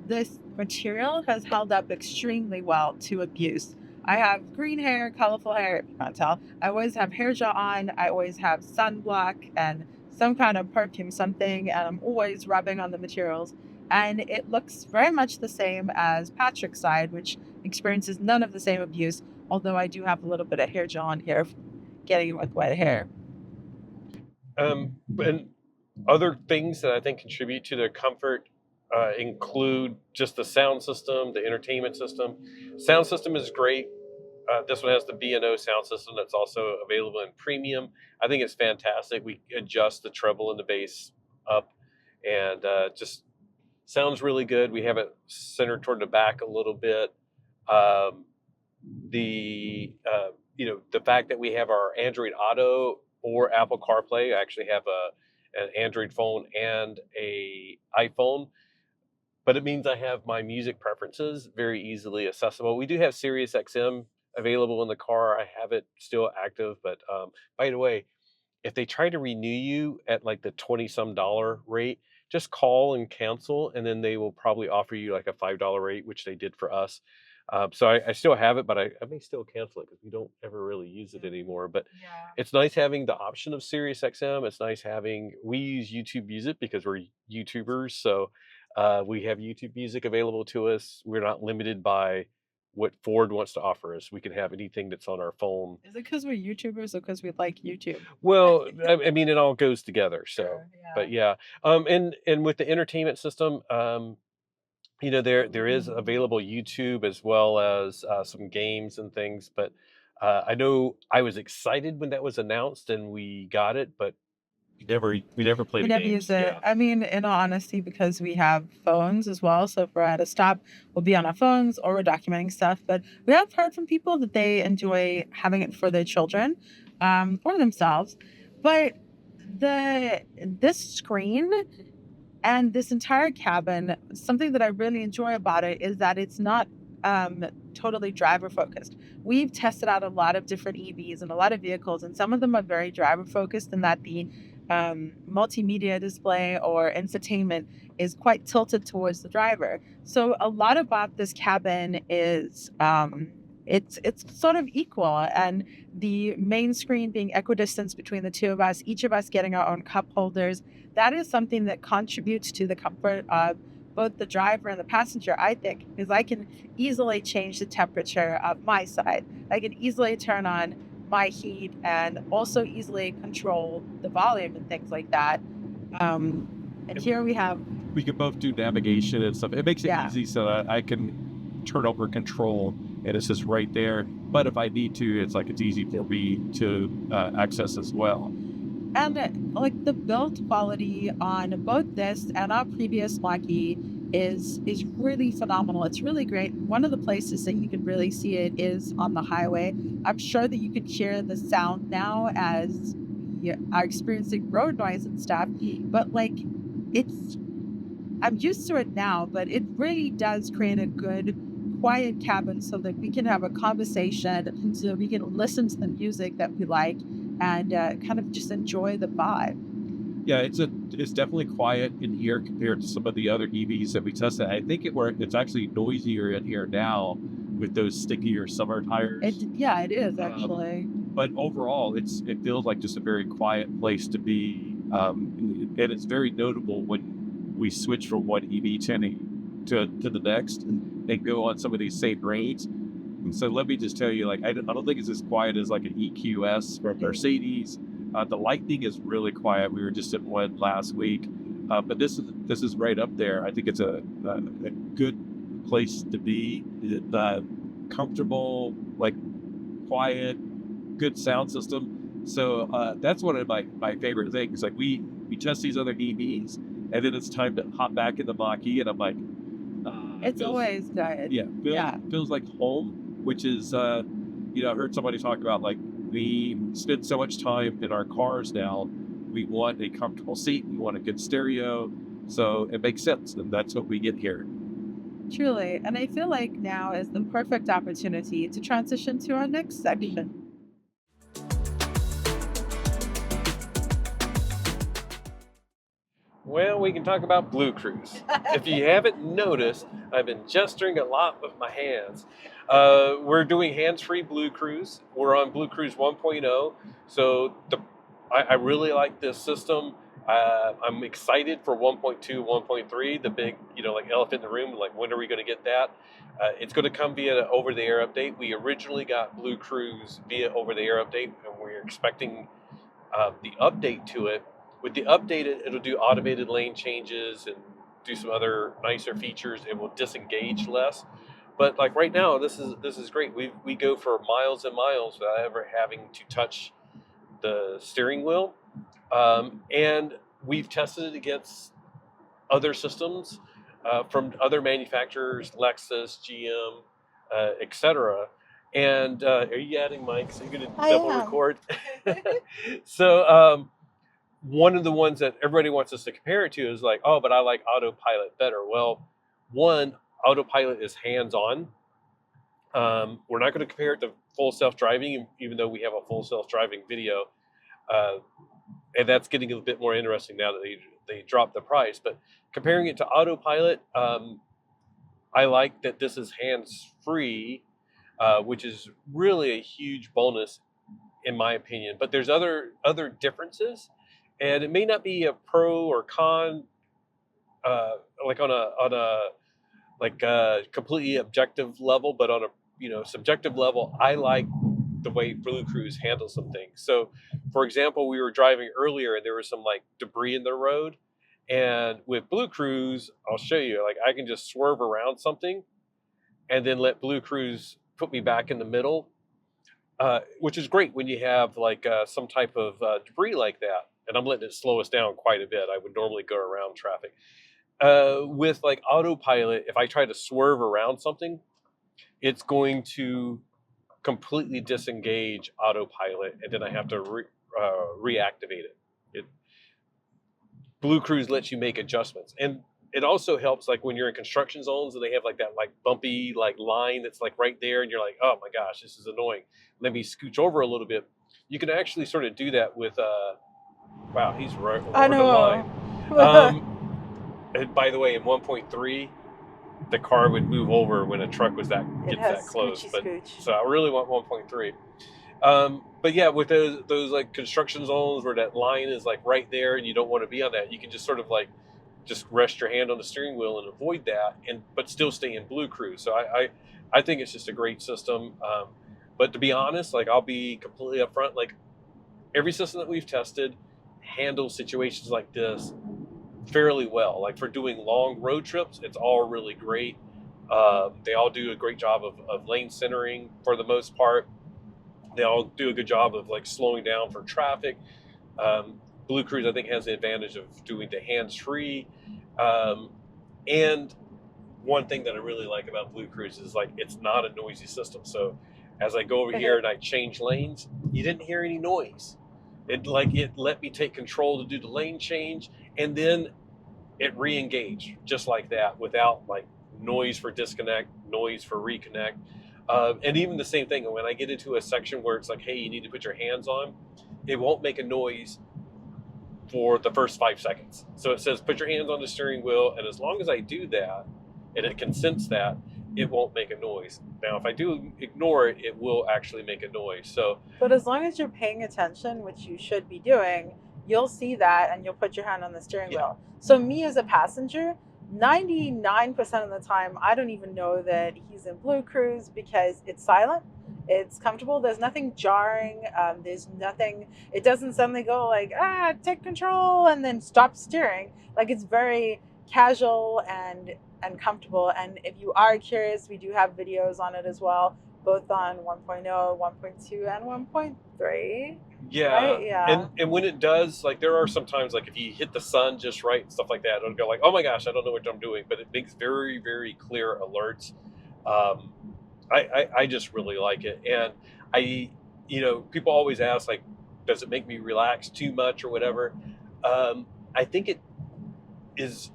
this material has held up extremely well to abuse. I have green hair, colorful hair, if you can't tell. I always have hair gel on. I always have sunblock and some kind of perfume, something, and I'm always rubbing on the materials. And it looks very much the same as Patrick's side, which experiences none of the same abuse, although I do have a little bit of hair gel on here getting with wet hair. And other things that I think contribute to their comfort include just the sound system, the entertainment system. Sound system is great. This one has the B&O sound system that's also available in premium. I think it's fantastic. We adjust the treble and the bass up, and just sounds really good. We have it centered toward the back a little bit. The fact that we have our Android Auto or Apple CarPlay. I actually have an Android phone and a iPhone, but it means I have my music preferences very easily accessible. We do have Sirius XM available in the car. I have it still active, but by the way, if they try to renew you at like the 20 some dollar rate, just call and cancel, and then they will probably offer you like a $5 rate, which they did for us. So I still have it, but I may still cancel it because we don't ever really use it anymore. But Yeah. it's nice having the option of Sirius XM. It's nice having, we use YouTube Music because we're YouTubers. So we have YouTube Music available to us. We're not limited by what Ford wants to offer us. We can have anything that's on our phone. Is it because we're YouTubers or because we like YouTube? Well, I mean, it all goes together. So, Sure, yeah. but yeah, and with the entertainment system, there is available YouTube as well as some games and things. But I know I was excited when that was announced and we got it, but we never played We the never games. use it. Yeah. I mean, in all honesty, because we have phones as well. So if we're at a stop, we'll be on our phones or we're documenting stuff. But we have heard from people that they enjoy having it for their children, or themselves. But this screen and this entire cabin, something that I really enjoy about it is that it's not totally driver focused. We've tested out a lot of different EVs and a lot of vehicles, and some of them are very driver focused in that the multimedia display or infotainment is quite tilted towards the driver. So a lot about this cabin is it's sort of equal, and the main screen being equidistant between the two of us, each of us getting our own cup holders. That is something that contributes to the comfort of both the driver and the passenger, I think, because I can easily change the temperature of my side. I can easily turn on my heat and also easily control the volume and things like that. And here we have. We can both do navigation and stuff. It makes it Yeah. easy so that I can turn over control and it's just right there. But if I need to, it's easy for me to access as well. And like the build quality on both this and our previous Mach-E is really phenomenal. It's really great. One of the places that you can really see it is on the highway. I'm sure that you can hear the sound now as we are experiencing road noise and stuff. But like, I'm used to it now, but it really does create a good quiet cabin so that we can have a conversation, so we can listen to the music that we like and kind of just enjoy the vibe. Yeah, it's definitely quiet in here compared to some of the other EVs that we tested. I think it's actually noisier in here now with those stickier summer tires. It is actually. But overall, it feels like just a very quiet place to be, and it's very notable when we switch from one EV tuning to the next and go on some of these same range. And so let me just tell you, I don't think it's as quiet as like an EQS from Mercedes. The Lightning is really quiet. We were just at one last week, but this is right up there. I think it's a good place to be. Comfortable, quiet, good sound system. So that's one of my favorite things. Like we test these other EVs, and then it's time to hop back in the Mach-E, and I'm like, it's always good. Yeah, feels like home. Which is, I heard somebody talk about we spend so much time in our cars now. We want a comfortable seat. We want a good stereo. So it makes sense. And that's what we get here. Truly. And I feel like now is the perfect opportunity to transition to our next section. Well, we can talk about BlueCruise. If you haven't noticed, I've been gesturing a lot with my hands. We're doing hands-free BlueCruise. We're on BlueCruise 1.0. So I really like this system. I'm excited for 1.2, 1.3, the big, elephant in the room. When are we going to get that? It's going to come via an over-the-air update. We originally got BlueCruise via over-the-air update, and we're expecting the update to it. With the update, it'll do automated lane changes and do some other nicer features. It will disengage less. But right now, this is great. We go for miles and miles without ever having to touch the steering wheel. And we've tested it against other systems from other manufacturers, Lexus, GM, etc. And are you adding mics? Are you going to double record? So one of the ones that everybody wants us to compare it to is but I like autopilot better. Well, one, autopilot is hands-on. We're not going to compare it to full self-driving, even though we have a full self-driving video. And that's getting a bit more interesting now that they dropped the price. But comparing it to autopilot, I like that this is hands-free, which is really a huge bonus in my opinion. But there's other differences, and it may not be a pro or con, like on a like a completely objective level, but on a subjective level, I like the way BlueCruise handles some things. So, for example, we were driving earlier and there was some like debris in the road, and with BlueCruise, I'll show you. Like I can just swerve around something, and then let BlueCruise put me back in the middle, which is great when you have like some type of debris like that. And I'm letting it slow us down quite a bit. I would normally go around traffic. With like autopilot, if I try to swerve around something, it's going to completely disengage autopilot, and then I have to reactivate it. BlueCruise lets you make adjustments, and it also helps like when you're in construction zones and they have like that like bumpy like line that's like right there, and you're like, oh my gosh, this is annoying. Let me scooch over a little bit. You can actually sort of do that with wow, he's right over the line. And by the way, in 1.3, the car would move over when a truck was gets that close. So I really want 1.3. But yeah, with those like construction zones where that line is like right there and you don't want to be on that, you can just sort of like just rest your hand on the steering wheel and avoid that, but still stay in BlueCruise. So I think it's just a great system. But to be honest, like I'll be completely upfront, like every system that we've tested handles situations like this fairly well. Like for doing long road trips, it's all really great. They all do a great job of lane centering for the most part. They all do a good job of like slowing down for traffic. BlueCruise, I think, has the advantage of doing the hands-free. And one thing that I really like about BlueCruise is like it's not a noisy system. So as I go over here and I change lanes, you didn't hear any noise. It let me take control to do the lane change, and then it re-engaged just like that without like noise for disconnect, noise for reconnect. And even the same thing, when I get into a section where it's like, hey, you need to put your hands on, it won't make a noise for the first 5 seconds. So it says, put your hands on the steering wheel. And as long as I do that, and it can sense that, it won't make a noise. Now, if I do ignore it, it will actually make a noise. So, but as long as you're paying attention, which you should be doing, you'll see that and you'll put your hand on the steering wheel. So me as a passenger, 99% of the time, I don't even know that he's in BlueCruise because it's silent. It's comfortable. There's nothing jarring. There's nothing. It doesn't suddenly go like, take control and then stop steering. Like it's very casual and comfortable. And if you are curious, we do have videos on it as well, both on 1.0, 1.2, and 1.3. Yeah. Right? Yeah. And when it does, like there are sometimes like if you hit the sun just right and stuff like that, it'll go like, oh my gosh, I don't know what I'm doing. But it makes very, very clear alerts. I just really like it. And people always ask like, does it make me relax too much or whatever? I think it is,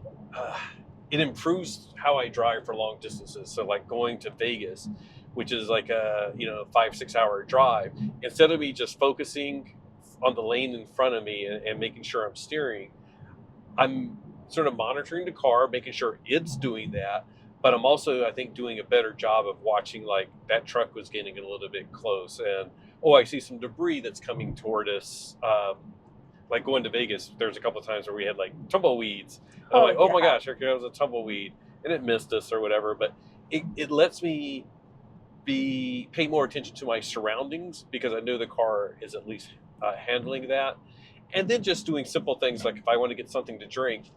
it improves how I drive for long distances. So like going to Vegas, which is like a 5-6 hour drive, instead of me just focusing on the lane in front of me and making sure I'm steering, I'm sort of monitoring the car, making sure it's doing that. But I'm also, I think, doing a better job of watching like that truck was getting a little bit close, and I see some debris that's coming toward us. Like going to Vegas, there's a couple of times where we had like tumbleweeds. And I'm like, oh my gosh, here comes a tumbleweed, and it missed us or whatever. But it lets me pay more attention to my surroundings because I know the car is at least handling that. And then just doing simple things like if I want to get something to drink,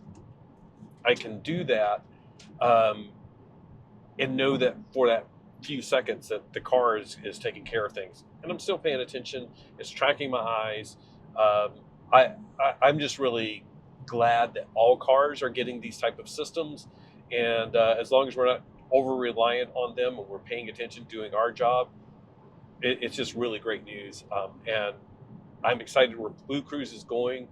I can do that. And know that for that few seconds that the car is taking care of things. And I'm still paying attention. It's tracking my eyes. I'm just really glad that all cars are getting these type of systems. And as long as we're not over-reliant on them and we're paying attention, doing our job, it's just really great news. And I'm excited where BlueCruise is going.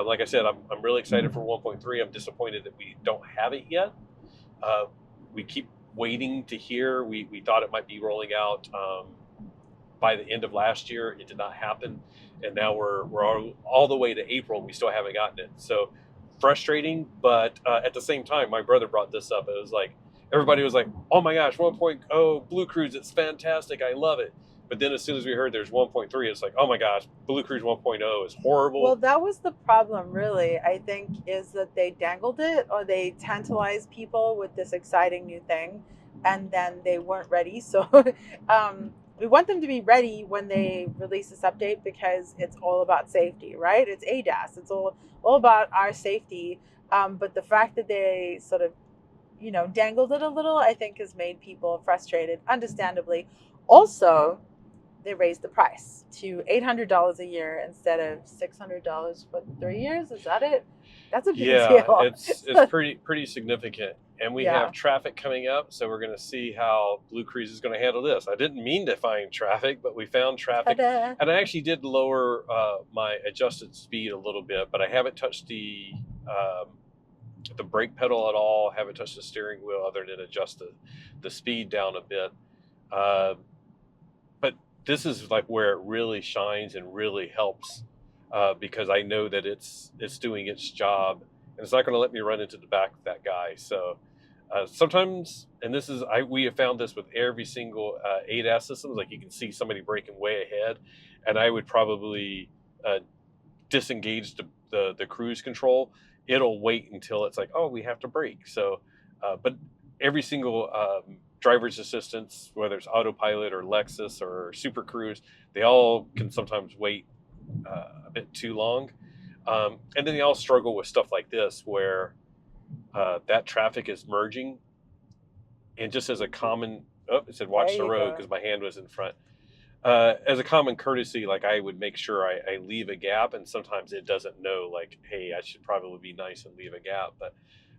Like I said, I'm really excited for 1.3. I'm disappointed that we don't have it yet. We keep waiting to hear. We thought it might be rolling out by the end of last year. It did not happen, and now we're all the way to April. We still haven't gotten it. So frustrating, but at the same time, my brother brought this up. It was like everybody was like, "Oh my gosh, 1.0 BlueCruise, it's fantastic, I love it." But then as soon as we heard there's 1.3, it's like, "Oh my gosh, BlueCruise 1.0 is horrible." Well, that was the problem, really, I think, is that they dangled it, or they tantalized people with this exciting new thing, and then they weren't ready. So we want them to be ready when they release this update, because it's all about safety, right? It's ADAS. It's all about our safety. But the fact that they sort of, dangled it a little, I think has made people frustrated, understandably. Also, they raised the price to $800 a year instead of $600 for 3 years. Is that it? That's a big deal. It's pretty significant. And we have traffic coming up, so we're going to see how BlueCruise is going to handle this. I didn't mean to find traffic, but we found traffic. Ta-da. And I actually did lower my adjusted speed a little bit, but I haven't touched the brake pedal at all. Haven't touched the steering wheel other than adjust the speed down a bit. But this is like where it really shines and really helps, because I know that it's doing its job, and it's not going to let me run into the back of that guy. So sometimes, and we have found this with every single ADAS system, like you can see somebody braking way ahead, and I would probably disengage the cruise control. It'll wait until it's like, oh, we have to brake. So, but every single driver's assistance, whether it's autopilot or Lexus or Super Cruise, they all can sometimes wait a bit too long. And then they all struggle with stuff like this, where that traffic is merging. And just as a common, it said watch the road because my hand was in front. As a common courtesy, like I would make sure I leave a gap, and sometimes it doesn't know, like, hey, I should probably be nice and leave a gap. But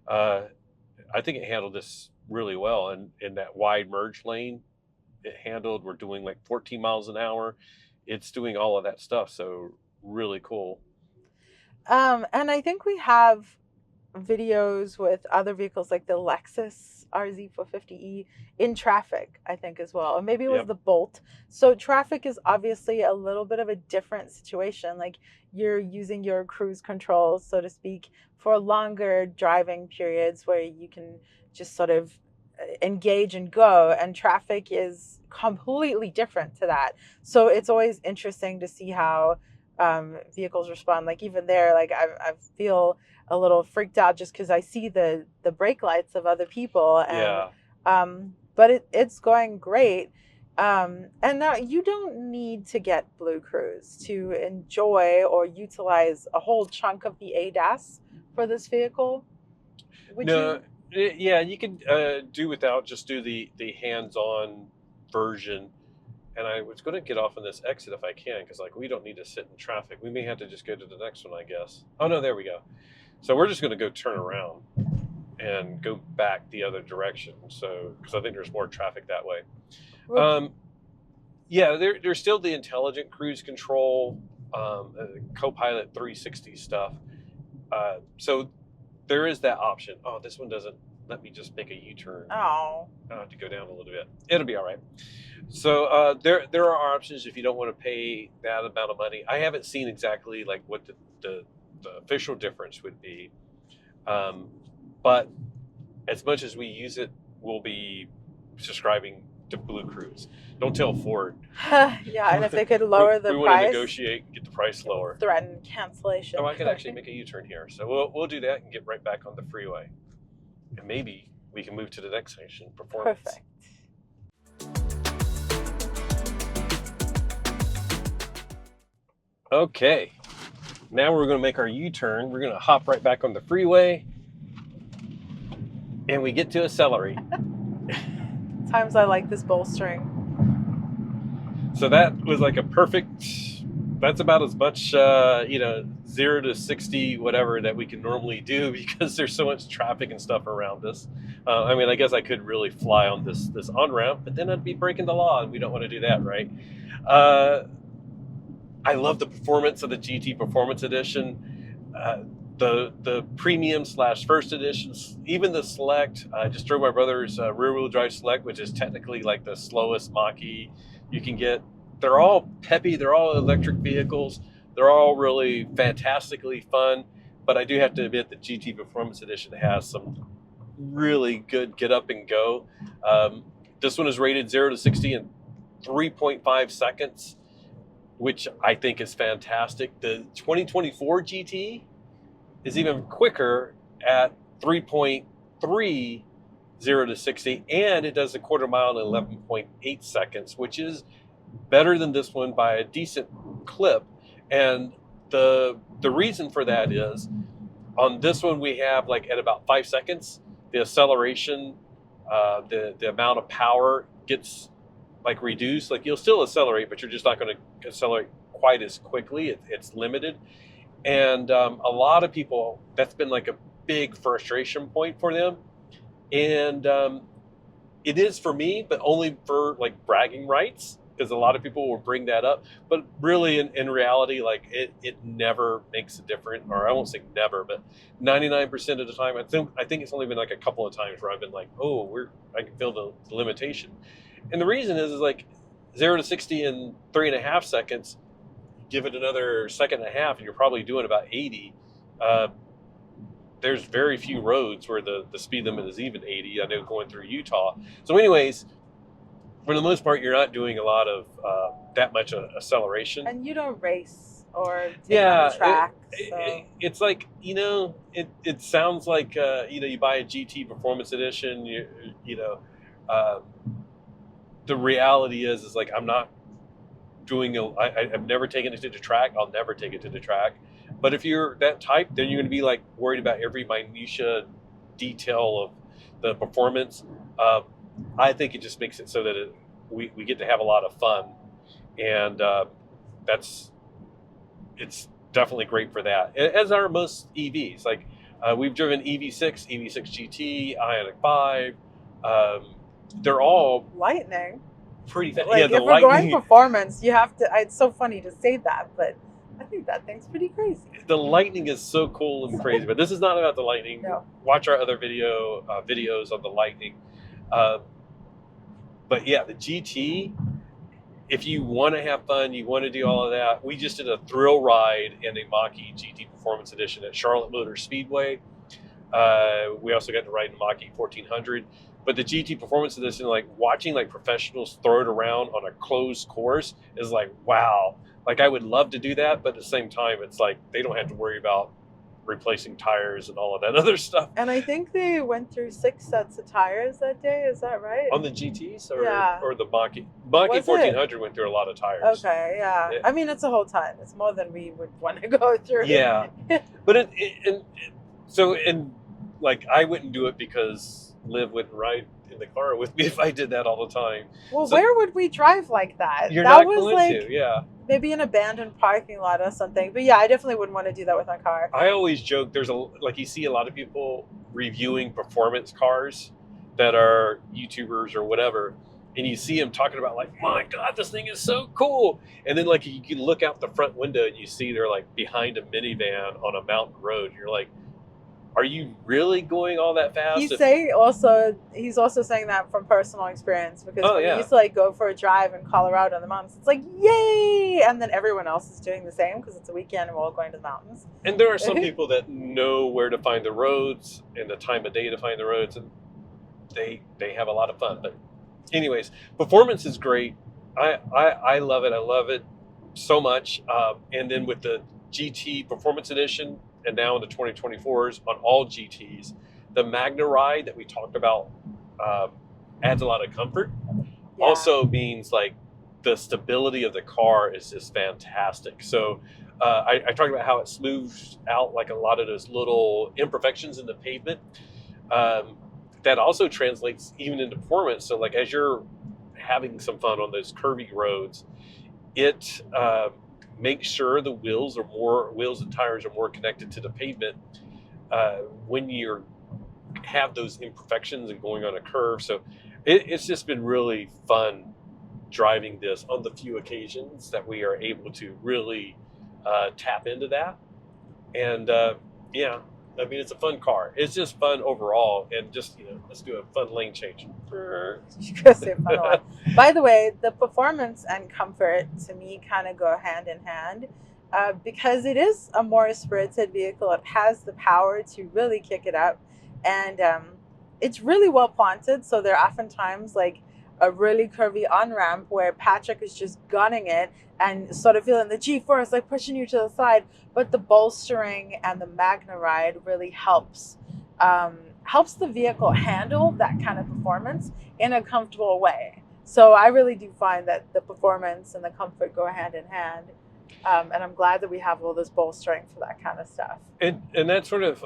I think it handled this really well. And in that wide merge lane, we're doing like 14 miles an hour. It's doing all of that stuff. So really cool. And I think we have videos with other vehicles like the Lexus RZ450E in traffic, I think, as well. Or maybe it was the Bolt. So traffic is obviously a little bit of a different situation. Like you're using your cruise control, so to speak, for longer driving periods where you can just sort of engage and go, and traffic is completely different to that. So it's always interesting to see how vehicles respond. Like even there, like I feel a little freaked out just because I see the brake lights of other people, and but it's going great. And now you don't need to get BlueCruise to enjoy or utilize a whole chunk of the ADAS for this vehicle. Yeah, you can do without. Just do the hands-on version. And I was going to get off on this exit if I can, because like we don't need to sit in traffic. We may have to just go to the next one, I guess. Oh no, there we go. So we're just going to go turn around and go back the other direction. So because I think there's more traffic that way. Yeah, there's still the intelligent cruise control, Copilot 360 stuff. So there is that option. Oh, this one doesn't let me just make a U-turn. Oh. I have to go down a little bit. It'll be all right. So there are options if you don't want to pay that amount of money. I haven't seen exactly like what the official difference would be. But as much as we use it, we'll be subscribing to BlueCruise. Don't tell Ford. Yeah, and if they could lower the price. We want to negotiate and get the price lower. Threaten cancellation. Oh, I can actually make a U-turn here. So we'll do that and get right back on the freeway. And maybe we can move to the next section, performance. Perfect. Okay, now we're going to make our U-turn. We're going to hop right back on the freeway, and we get to accelerate. Times I like this bolstering. So that was like a perfect, that's about as much, 0 to 60, whatever, that we can normally do because there's so much traffic and stuff around us. I mean, I guess I could really fly on this on-ramp, but then I'd be breaking the law, and we don't want to do that, right? I love the performance of the GT Performance Edition. the premium / first editions, even the Select. I just drove my brother's rear-wheel drive Select, which is technically like the slowest Mach-E you can get. They're all peppy. They're all electric vehicles. They're all really fantastically fun. But I do have to admit the GT Performance Edition has some really good get up and go. This one is rated 0 to 60 in 3.5 seconds, which I think is fantastic. The 2024 GT is even quicker at 3.3 0 to 60, and it does a quarter mile in 11.8 seconds, which is better than this one by a decent clip. And the reason for that is on this one we have like at about 5 seconds, the acceleration, the amount of power gets like reduced. Like you'll still accelerate, but you're just not going to accelerate quite as quickly. It's limited. And a lot of people, that's been like a big frustration point for them. And it is for me, but only for like bragging rights, because a lot of people will bring that up. But really, in reality, like it never makes a difference, or I won't say never, but 99% of the time, I think it's only been like a couple of times where I've been like, oh, I can feel the limitation. And the reason is like 0 to 60 in 3.5 seconds. Give it another second and a half, and you're probably doing about 80. There's very few roads where the speed limit is even 80. I know going through Utah. So anyways, for the most part, you're not doing a lot of that much acceleration. And you don't race or take on the track. It's like, it sounds like, you buy a GT Performance Edition, the reality is like, I'm not doing I've never taken it to the track. I'll never take it to the track. But if you're that type, then you're going to be like worried about every minutia detail of the performance. I think it just makes it so that we get to have a lot of fun, and it's definitely great for that. As are most EVs. Like we've driven EV6, EV6 GT, Ioniq 5. They're all Lightning. Pretty fast. Like, Yeah, if we're going performance, you have to. It's so funny to say that, but I think that thing's pretty crazy. The Lightning is so cool and crazy, but this is not about the Lightning. No. Watch our other videos of the Lightning. But yeah, the GT. If you want to have fun, you want to do all of that. We just did a thrill ride in a Mach-E GT Performance Edition at Charlotte Motor Speedway. We also got to ride in Mach-E 1400. But the GT Performance Edition, like watching like professionals throw it around on a closed course is like, wow. Like I would love to do that, but at the same time, it's like they don't have to worry about replacing tires and all of that other stuff. And I think they went through 6 sets of tires that day. Is that right? On the GTs or the Mach-E? Mach-E 1400 went through a lot of tires. Okay, yeah. I mean, it's a whole ton. It's more than we would want to go through. Yeah. But so like I wouldn't do it because Liv wouldn't ride in the car with me if I did that all the time. Well, so, where would we drive like that? You're that not was going like, to, yeah. Maybe an abandoned parking lot or something. But yeah, I definitely wouldn't want to do that with my car. I always joke, you see a lot of people reviewing performance cars that are YouTubers or whatever, and you see them talking about like, my God, this thing is so cool. And then like you can look out the front window and you see they're like behind a minivan on a mountain road. You're like, are you really going all that fast? He's also saying that from personal experience, because when we used to like go for a drive in Colorado in the mountains, it's like, yay! And then everyone else is doing the same because it's a weekend and we're all going to the mountains. And there are some people that know where to find the roads and the time of day to find the roads, and they have a lot of fun. But anyways, performance is great. I love it. I love it so much. And then with the GT Performance Edition, and now in the 2024s on all GTs, the Magna Ride that we talked about adds a lot of comfort. Yeah. Also means like the stability of the car is just fantastic. So I talked about how it smooths out like a lot of those little imperfections in the pavement. That also translates even into performance. So like as you're having some fun on those curvy roads, it make sure the wheels and tires are more connected to the pavement when you have those imperfections and going on a curve. So it's just been really fun driving this on the few occasions that we are able to really tap into that. And Yeah. I mean, it's a fun car. It's just fun overall, and just, let's do a fun lane change. You could say fun a lot. By the way, the performance and comfort to me kind of go hand in hand, because it is a more spirited vehicle. It has the power to really kick it up, and it's really well planted. So there are often times like a really curvy on ramp where Patrick is just gunning it and sort of feeling the G-force like pushing you to the side, but the bolstering and the Magna ride really helps the vehicle handle that kind of performance in a comfortable way. So I really do find that the performance and the comfort go hand in hand, and I'm glad that we have all this bolstering for that kind of stuff. And that sort of,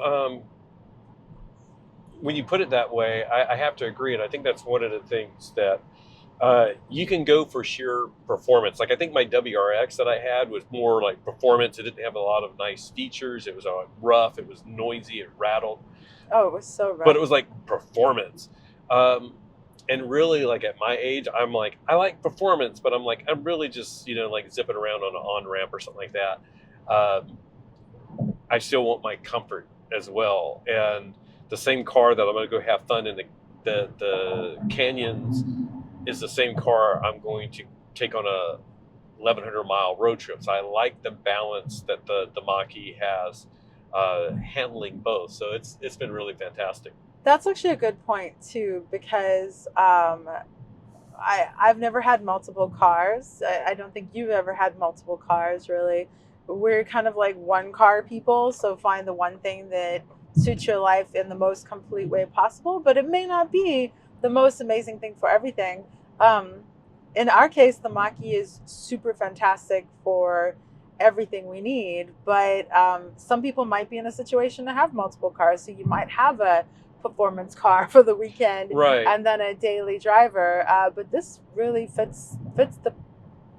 when you put it that way, I have to agree, and I think that's one of the things that you can go for sheer performance. Like, I think my WRX that I had was more like performance. It didn't have a lot of nice features. It was rough. It was noisy. It rattled. Oh, it was so rough. But it was like performance. And really, like, at my age, I'm like, I like performance, but I'm like, I'm really just, like zipping around on an on-ramp or something like that. I still want my comfort as well. And the same car that I'm going to go have fun in the canyons is the same car I'm going to take on a 1,100 mile road trip. So I like the balance that the Mach-E has, handling both. So it's been really fantastic. That's actually a good point too, because I've never had multiple cars. I don't think you've ever had multiple cars, really. We're kind of like one car people, so find the one thing that suits your life in the most complete way possible, but it may not be the most amazing thing for everything. In our case, the Mach-E is super fantastic for everything we need, but some people might be in a situation to have multiple cars, so you might have a performance car for the weekend, right, and then a daily driver. But this really fits the.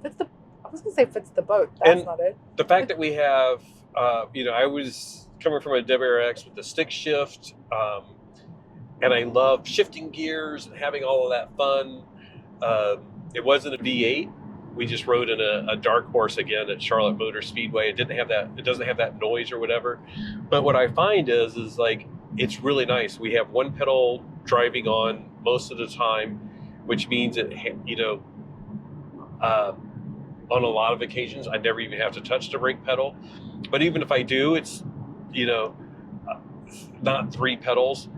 I was gonna say fits the boat. That's not it. The fact that we have, I was coming from a WRX with the stick shift, and I love shifting gears and having all of that fun. It wasn't a V8. We just rode in a dark horse again at Charlotte Motor Speedway. It didn't have that. It doesn't have that noise or whatever. But what I find is like, it's really nice. We have one pedal driving on most of the time, which means that, on a lot of occasions, I never even have to touch the brake pedal. But even if I do, it's, not 3 pedals.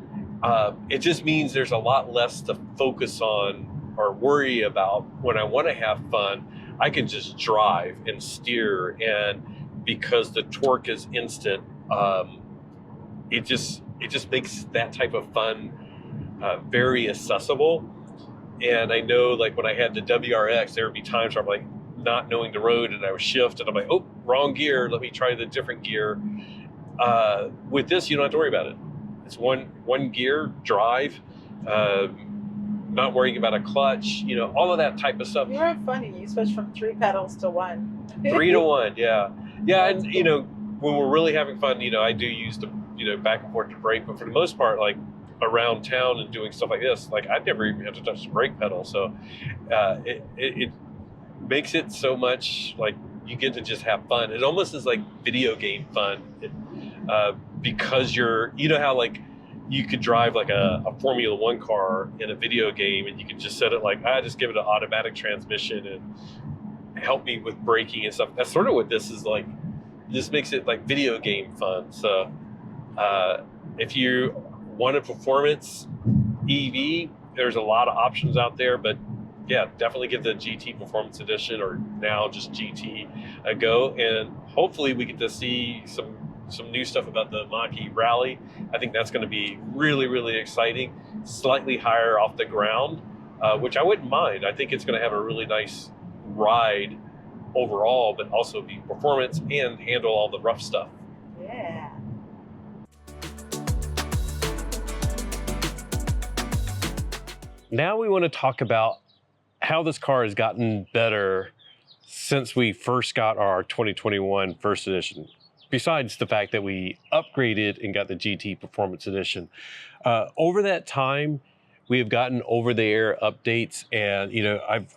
It just means there's a lot less to focus on or worry about when I want to have fun. I can just drive and steer, and because the torque is instant, it just makes that type of fun very accessible. And I know, like, when I had the WRX, there would be times where I'm like not knowing the road and I would shift and I'm like, oh, wrong gear, let me try the different gear. With this, you don't have to worry about it. It's one gear, drive, not worrying about a clutch, all of that type of stuff. You were funny. You switched from 3 pedals to 1. 3 to 1, yeah. Yeah, and, when we're really having fun, I do use the, back and forth to brake. But for the most part, like, around town and doing stuff like this, like, I never even have to touch the brake pedal. So it makes it so much like you get to just have fun. It almost is like video game fun, because how, like, you could drive like a Formula One car in a video game, and you can just set it like, just give it an automatic transmission and help me with braking and stuff. That's sort of what this is like. This makes it like video game fun. So if you want a performance EV, there's a lot of options out there, but yeah, definitely give the GT Performance Edition, or now just GT, a go, and hopefully we get to see some new stuff about the Mach-E Rally. I think that's going to be really, really exciting. Slightly higher off the ground, which I wouldn't mind. I think it's going to have a really nice ride overall, but also be performance and handle all the rough stuff. Yeah. Now we want to talk about how this car has gotten better since we first got our 2021 First Edition. Besides the fact that we upgraded and got the GT Performance Edition. Over that time, We have gotten over-the-air updates, and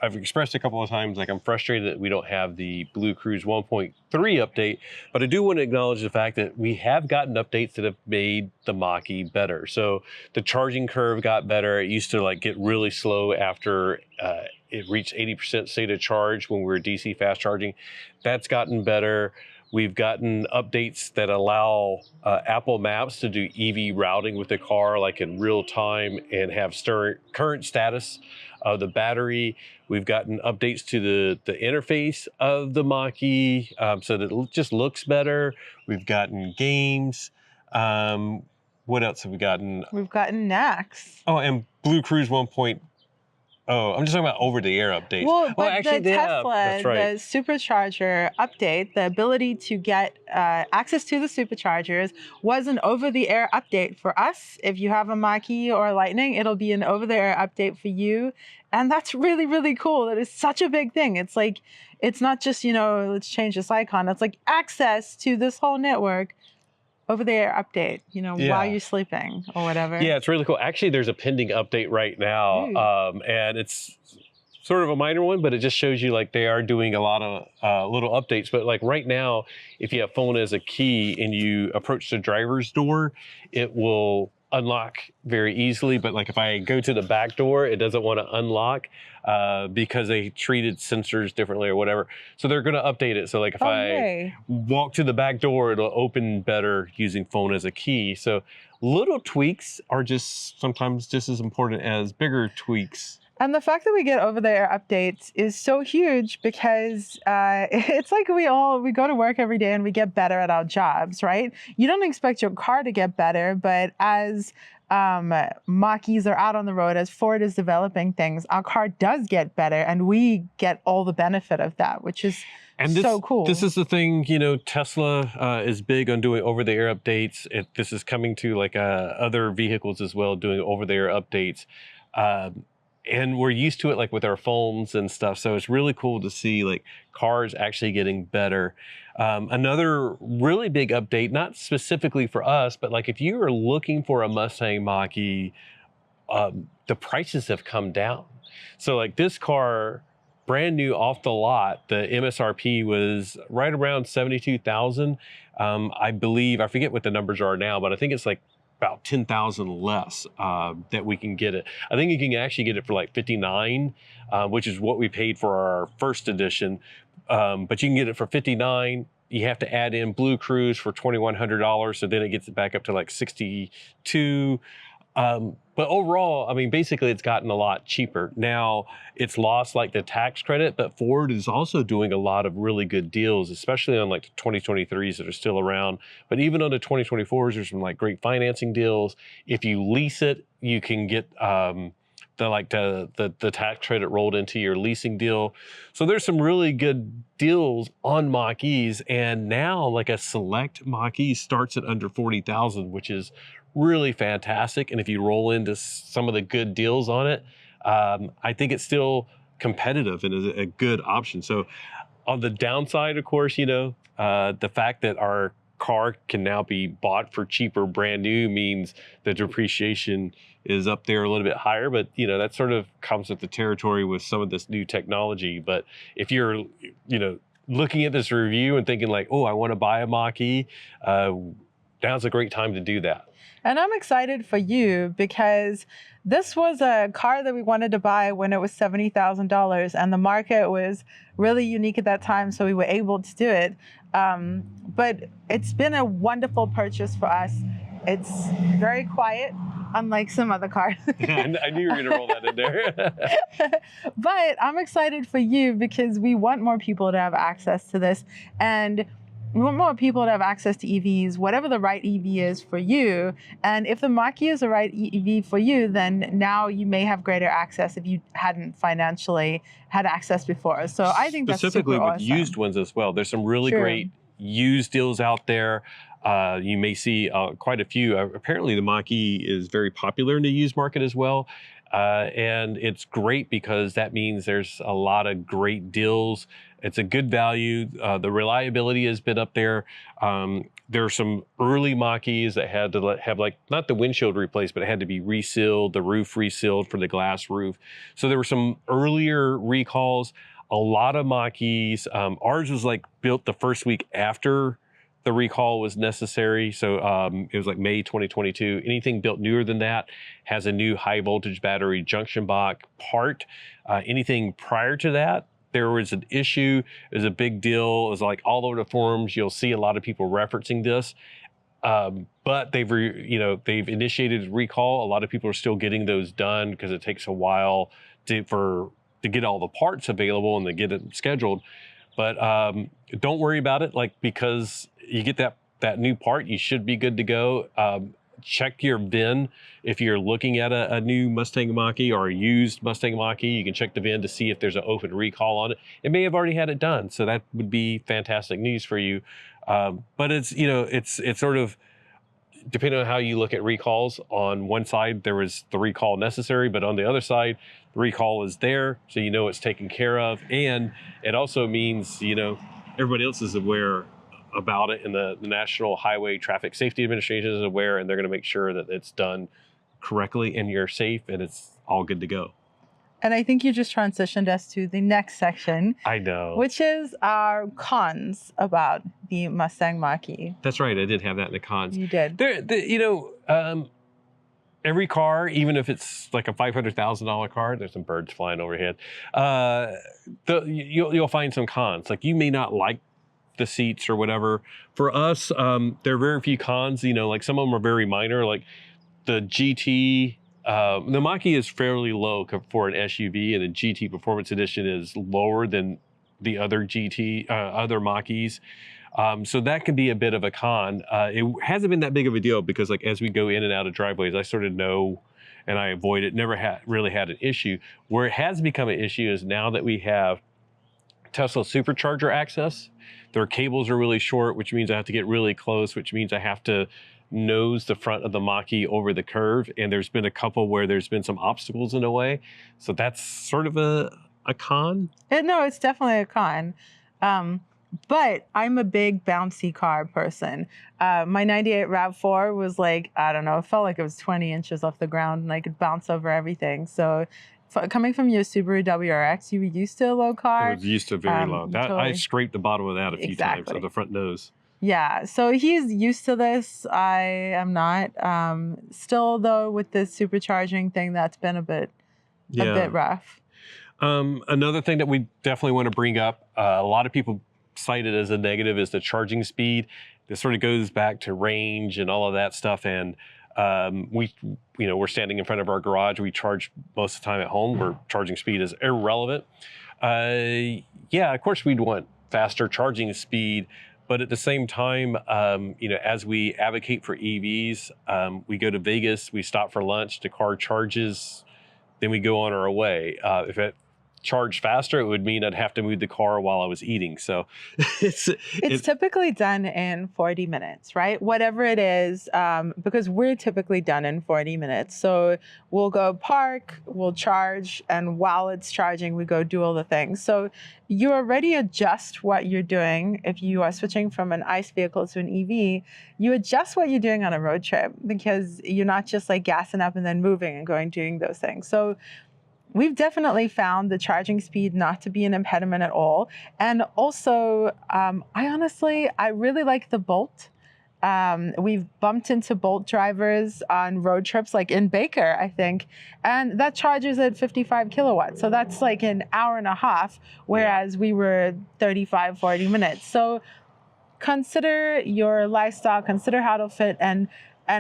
I've expressed a couple of times like I'm frustrated that we don't have the BlueCruise 1.3 update, but I do want to acknowledge the fact that we have gotten updates that have made the Mach-E better. So the charging curve got better. It used to like get really slow after it reached 80% state of charge when we were DC fast charging. That's gotten better. We've gotten updates that allow Apple Maps to do EV routing with the car, like in real time, and have current status of the battery. We've gotten updates to the interface of the Mach-E so that it just looks better. We've gotten games. What else have we gotten? We've gotten NACS. Oh, and BlueCruise 1.0. Oh, I'm just talking about over-the-air updates. Well, but actually, the Tesla, that's right. the supercharger update, the ability to get access to the superchargers was an over-the-air update for us. If you have a Mach-E or a Lightning, it'll be an over-the-air update for you. And that's really, really cool. That is such a big thing. It's like, it's not just, let's change this icon. It's like access to this whole network. Over-the-air update, while you're sleeping or whatever. Yeah, it's really cool. Actually, there's a pending update right now, and it's sort of a minor one, but it just shows you like they are doing a lot of little updates. But like right now, if you have phone as a key and you approach the driver's door, it will unlock very easily. But like if I go to the back door, it doesn't want to unlock because they treated sensors differently or whatever. So they're going to update it. So like if I walk to the back door, it'll open better using phone as a key. So little tweaks are just sometimes just as important as bigger tweaks. And the fact that we get over-the-air updates is so huge because it's like we go to work every day and we get better at our jobs, right? You don't expect your car to get better, but as Mach-E's are out on the road, as Ford is developing things, our car does get better and we get all the benefit of that, which is so cool. This is the thing, Tesla is big on doing over-the-air updates. This is coming to like other vehicles as well, doing over-the-air updates. And we're used to it like with our phones and stuff. So it's really cool to see like cars actually getting better. Another really big update, not specifically for us, but like if you are looking for a Mustang Mach-E, the prices have come down. So like this car, brand new off the lot, the MSRP was right around $72,000. I believe, I forget what the numbers are now, but I think it's like about 10,000 less that we can get it. I think you can actually get it for like 59, which is what we paid for our first edition. But you can get it for 59. You have to add in BlueCruise for $2,100, so then it gets it back up to like 62. But overall, I mean, basically it's gotten a lot cheaper. Now it's lost like the tax credit, but Ford is also doing a lot of really good deals, especially on like the 2023s that are still around. But even on the 2024s, there's some like great financing deals. If you lease it, you can get the tax credit rolled into your leasing deal. So there's some really good deals on Mach-E's, and now like a select Mach-E starts at under 40,000, which is really fantastic. And if you roll into some of the good deals on it, I think it's still competitive and is a good option. So on the downside, of course, the fact that our car can now be bought for cheaper brand new means the depreciation is up there a little bit higher, but that sort of comes with the territory with some of this new technology. But if you're looking at this review and thinking like, oh, I want to buy a Mach-E, now's a great time to do that. And I'm excited for you because this was a car that we wanted to buy when it was $70,000 and the market was really unique at that time, so we were able to do it. But it's been a wonderful purchase for us. It's very quiet, unlike some other cars. I knew you were going to roll that in there. But I'm excited for you because we want more people to have access to this. And we want more people to have access to EVs, whatever the right EV is for you. And if the Mach-E is the right EV for you, then now you may have greater access if you hadn't financially had access before. So I think that's specifically super with awesome. Used ones as well. There's some really great used deals out there. You may see quite a few. Apparently the Mach-E is very popular in the used market as well. And it's great because that means there's a lot of great deals. It's a good value. The reliability has been up there. there are some early Mach-E's that had to have like, not the windshield replaced, but it had to be resealed, the roof resealed for the glass roof. So there were some earlier recalls, a lot of Mach-E's. Ours was like built the first week after the recall was necessary. So it was like May 2022. Anything built newer than that has a new high voltage battery junction box part. Anything prior to that, there was an issue. It was a big deal. It was like all over the forums. You'll see a lot of people referencing this. But they've initiated a recall. A lot of people are still getting those done because it takes a while to get all the parts available and to get it scheduled. But don't worry about it. Like, because you get that new part, you should be good to go. Check your VIN. If you're looking at a new Mustang Mach-E or a used Mustang Mach-E, you can check the VIN to see if there's an open recall on it. It may have already had it done, so that would be fantastic news for you. But it's sort of depending on how you look at recalls. On one side, there was the recall necessary, but on the other side, the recall is there, so you know it's taken care of, and it also means everybody else is aware about it, and the National Highway Traffic Safety Administration is aware, and they're going to make sure that it's done correctly and you're safe and it's all good to go. And I think you just transitioned us to the next section. I know. Which is our cons about the Mustang Mach-E. That's right. I did have that in the cons. You did. Every car, even if it's like a $500,000 car, there's some birds flying overhead. You'll find some cons. Like, you may not like the seats or whatever. For us, there are very few cons. Like, some of them are very minor. Like the GT, the Mach-E is fairly low for an SUV, and the GT Performance Edition is lower than the other other Mach-E's. So that can be a bit of a con. It hasn't been that big of a deal because, like, as we go in and out of driveways, I sort of know and I avoid it. Never really had an issue. Where it has become an issue is now that we have Tesla supercharger access. Their cables are really short, which means I have to get really close, which means I have to nose the front of the Mach-E over the curve. And there's been a couple where there's been some obstacles in the way. So that's sort of a con. No, it's definitely a con. But I'm a big bouncy car person. My 98 RAV4 was like, I don't know, it felt like it was 20 inches off the ground and I could bounce over everything. So coming from your Subaru WRX, you were used to a low car. I was used to very low. Totally. I scraped the bottom of that a few times on the front nose. Yeah, so he's used to this. I am not. Still, though, with this supercharging thing, that's been a bit rough. Another thing that we definitely want to bring up, a lot of people cite it as a negative, is the charging speed. This sort of goes back to range and all of that stuff. And we're standing in front of our garage. We charge most of the time at home where charging speed is irrelevant. Of course we'd want faster charging speed, but at the same time, as we advocate for EVs, we go to Vegas, we stop for lunch, the car charges, then we go on our way. If it charged faster, it would mean I'd have to move the car while I was eating. So it's typically done in 40 minutes, right? Whatever it is, because we're typically done in 40 minutes. So we'll go park, we'll charge, and while it's charging, we go do all the things. So you already adjust what you're doing. If you are switching from an ICE vehicle to an EV, you adjust what you're doing on a road trip because you're not just like gassing up and then moving and doing those things. So we've definitely found the charging speed not to be an impediment at all. And also, I really like the Bolt. We've bumped into Bolt drivers on road trips, like in Baker, I think, and that charges at 55 kilowatts. So that's like an hour and a half, whereas we were 35, 40 minutes. So consider your lifestyle, consider how it'll fit, and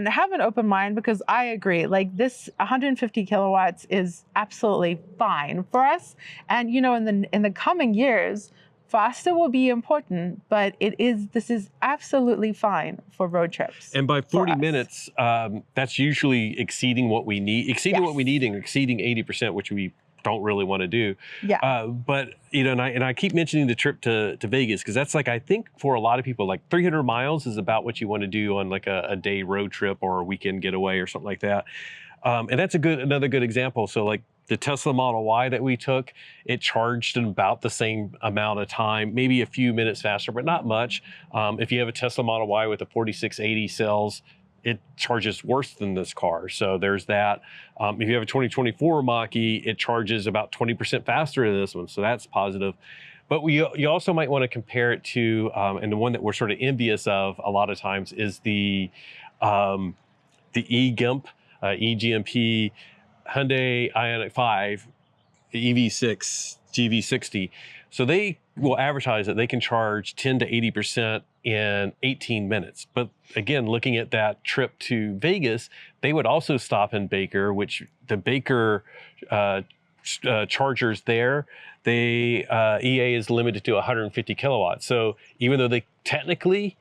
have an open mind, because I agree, like this 150 kilowatts is absolutely fine for us. And, in the coming years, faster will be important, but this is absolutely fine for road trips. And by 40 minutes, that's usually exceeding what we need, and exceeding 80%, which we don't really want to do. Yeah. But and I keep mentioning the trip to Vegas, because that's like, I think for a lot of people, like 300 miles is about what you want to do on like a day road trip or a weekend getaway or something like that. And that's another good example. So like The Tesla Model Y that we took, it charged in about the same amount of time, maybe a few minutes faster, but not much. If you have a Tesla Model Y with a 4680 cells, it charges worse than this car. So there's that. If you have a 2024 Mach-E, it charges about 20% faster than this one. So that's positive. But you also might want to compare it to, and the one that we're sort of envious of a lot of times is the eGIMP, eGMP Hyundai Ioniq 5 EV6 GV60. So they will advertise that they can charge 10 to 80% in 18 minutes. But again, looking at that trip to Vegas, they would also stop in Baker, which the Baker chargers there, EA is limited to 150 kilowatts. So even though they technically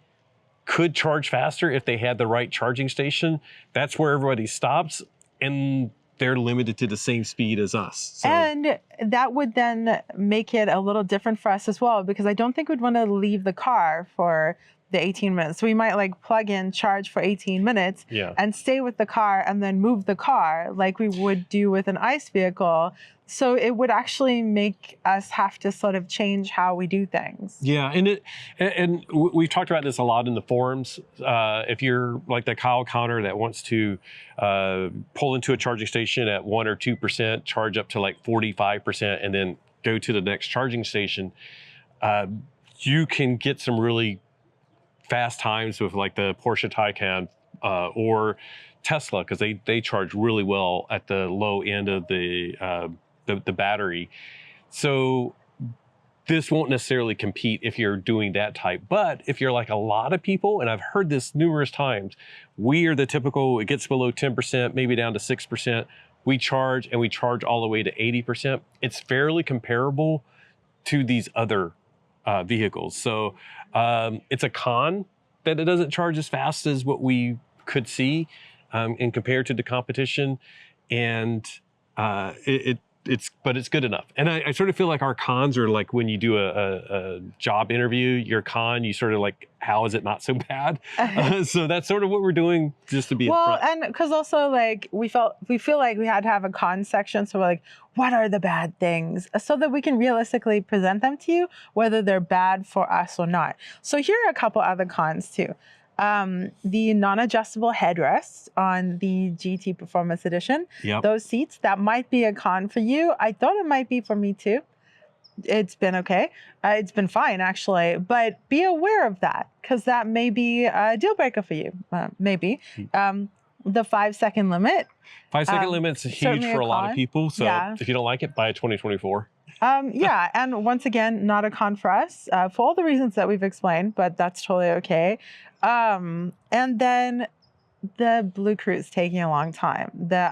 could charge faster if they had the right charging station, that's where everybody stops, and they're limited to the same speed as us. So. And that would then make it a little different for us as well, because I don't think we'd want to leave the car for the 18 minutes. So we might like plug in, charge for 18 minutes and stay with the car and then move the car like we would do with an ICE vehicle. So it would actually make us have to sort of change how we do things. Yeah, and we've talked about this a lot in the forums. If you're like the Kyle Connor that wants to pull into a charging station at 1 or 2%, charge up to like 45%, and then go to the next charging station, you can get some really fast times with like the Porsche Taycan or Tesla, because they charge really well at the low end of the battery. So this won't necessarily compete if you're doing that type. But if you're like a lot of people, and I've heard this numerous times, we are the typical, it gets below 10%, maybe down to 6%. We charge all the way to 80%. It's fairly comparable to these other vehicles. So it's a con that it doesn't charge as fast as what we could see and compared to the competition. And but it's good enough. And I sort of feel like our cons are like when you do a job interview, your con, you sort of like, how is it not so bad? So that's sort of what we're doing, just to be upfront. And because also like we feel like we had to have a con section. So we're like, what are the bad things? So that we can realistically present them to you, whether they're bad for us or not. So here are a couple other cons too. The non-adjustable headrests on the GT Performance Edition, those seats, that might be a con for you. I thought it might be for me too. It's been okay. It's been fine actually, but be aware of that, because that may be a deal breaker for you, maybe. The 5-second limit. 5-second limit's huge for a lot of people. So if you don't like it, buy a 2024. And once again, not a con for us for all the reasons that we've explained, but that's totally okay. And then the BlueCruise taking a long time, the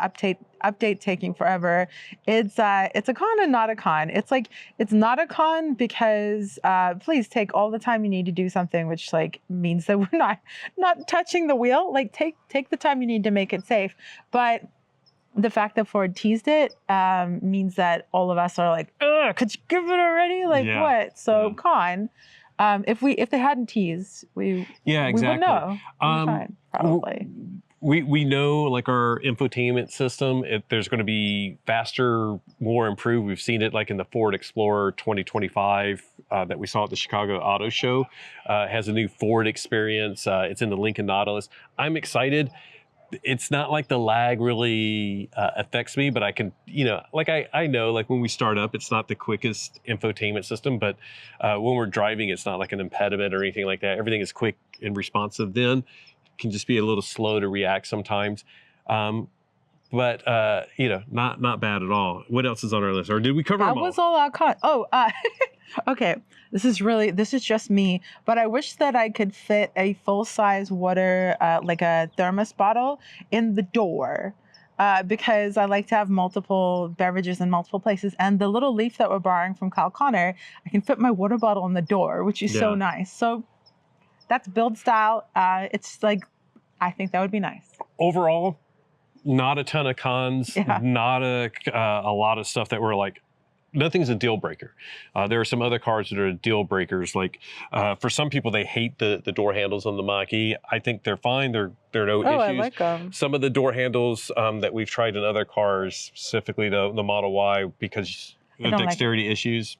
update taking forever. It's a con and not a con. It's like, it's not a con because please take all the time you need to do something, which like means that we're not touching the wheel. Like take the time you need to make it safe. But the fact that Ford teased it means that all of us are like, ugh, could you give it already? Like what? So con. If they hadn't teased, we would know. Fine, probably. We know, like our infotainment system, there's going to be faster, more improved. We've seen it like in the Ford Explorer 2025 that we saw at the Chicago Auto Show. Has a new Ford experience. It's in the Lincoln Nautilus. I'm excited. It's not like the lag really affects me, but I can, I know like when we start up, it's not the quickest infotainment system, but when we're driving, it's not like an impediment or anything like that. Everything is quick and responsive. Then it can just be a little slow to react sometimes. But not bad at all. What else is on our list? Or did we cover them all? That was all our con. Okay. This is just me, but I wish that I could fit a full-size water, like a thermos bottle in the door, because I like to have multiple beverages in multiple places. And the little leaf that we're borrowing from Kyle Connor, I can fit my water bottle in the door, which is so nice. So that's build style. It's like, I think that would be nice. Overall, not a ton of cons, not a lot of stuff that we're like, nothing's a deal breaker. There are some other cars that are deal breakers. Like for some people, they hate the door handles on the Mach-E. I think they're fine. They're no issues. I like them. Some of the door handles that we've tried in other cars, specifically the Model Y, because of dexterity issues,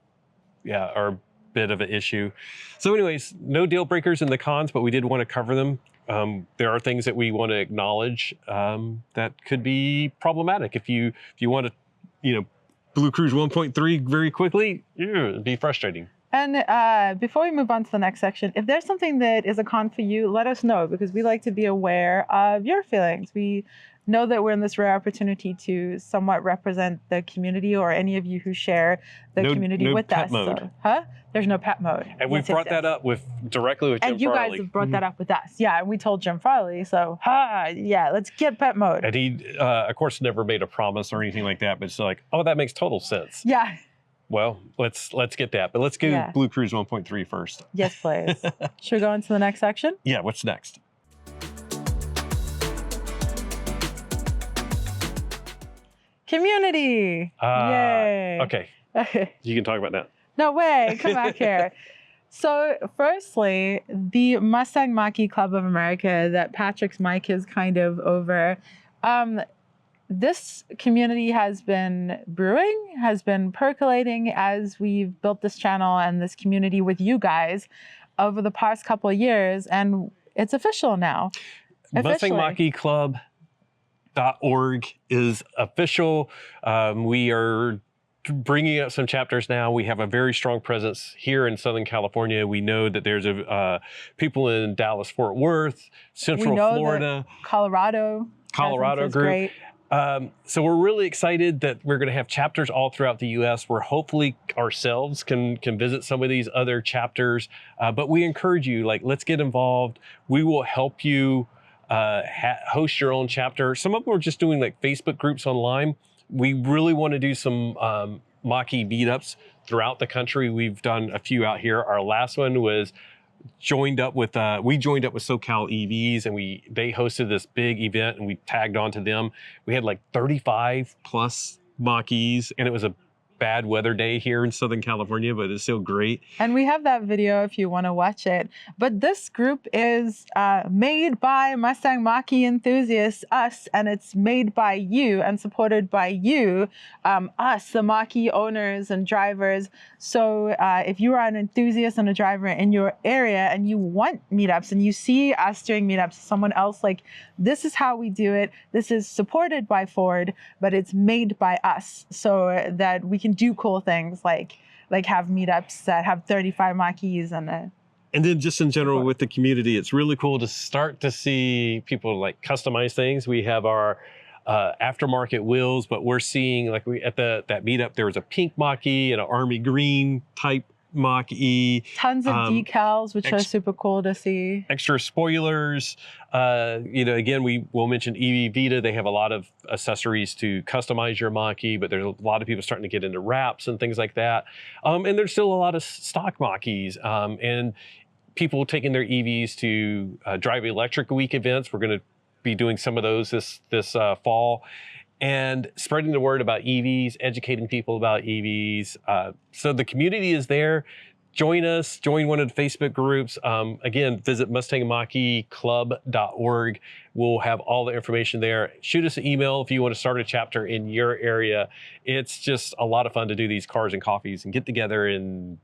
are a bit of an issue. So anyways, no deal breakers in the cons, but we did want to cover them. There are things that we want to acknowledge that could be problematic. If you want to, BlueCruise 1.3 very quickly, it'd be frustrating. And before we move on to the next section, if there's something that is a con for you, let us know, because we like to be aware of your feelings. We know that we're in this rare opportunity to somewhat represent the community, or any of you who share the community with us. Mode. So, there's no pet mode. And we brought that up directly with Jim Farley. And you guys have brought that up with us. Yeah, and we told Jim Farley, so let's get pet mode. And he, of course, never made a promise or anything like that, but it's like, oh, that makes total sense. Yeah. Well, let's get that, but let's go BlueCruise 1.3 first. Yes, please. Should we go into the next section? Yeah, what's next? Community. Yay. Okay. You can talk about that. No way. Come back here. So firstly, the Mustang Mach-E Club of America that Patrick's mic is kind of over. This community has been brewing, has been percolating as we've built this channel and this community with you guys over the past couple of years, and it's official now. Mustang Mach-E Club.org is official. We are bringing up some chapters now. We have a very strong presence here in Southern California. We know that there's people in Dallas, Fort Worth, Central Florida, Colorado group. Great. So we're really excited that we're going to have chapters all throughout the U.S. where hopefully ourselves can visit some of these other chapters. But we encourage you, let's get involved. We will help you host your own chapter. Some of them are just doing Facebook groups online. We really want to do some Mach-E meetups throughout the country. We've done a few out here. Our last one was we joined up with SoCal EVs, and they hosted this big event, and we tagged on to them. We had 35 plus Mach-Es, and it was a bad weather day here in Southern California, but it's still great. And we have that video if you want to watch it. But this group is made by Mustang Mach-E enthusiasts, us, and it's made by you and supported by you, us, the Mach-E owners and drivers. So if you are an enthusiast and a driver in your area and you want meetups and you see us doing meetups, someone else, this is how we do it. This is supported by Ford, but it's made by us, so that we can do cool things like have meetups that have 35 Mach-Es and then just in general with the community, it's really cool to start to see people customize things. We have our aftermarket wheels, but we're seeing at that meetup, there was a pink Mach-E and an army green type Mach-E. Tons of decals, which are super cool to see. Extra spoilers. Again, we will mention EV Vita. They have a lot of accessories to customize your Mach-E, but there's a lot of people starting to get into wraps and things like that. And there's still a lot of stock Mach-Es. And people taking their EVs to Drive Electric Week events. We're going to be doing some of those this fall. And spreading the word about EVs, educating people about EVs. So the community is there. Join us, join one of the Facebook groups. Again, visit MustangMach-E-Club.org. We'll have all the information there. Shoot us an email if you want to start a chapter in your area. It's just a lot of fun to do these cars and coffees and get together and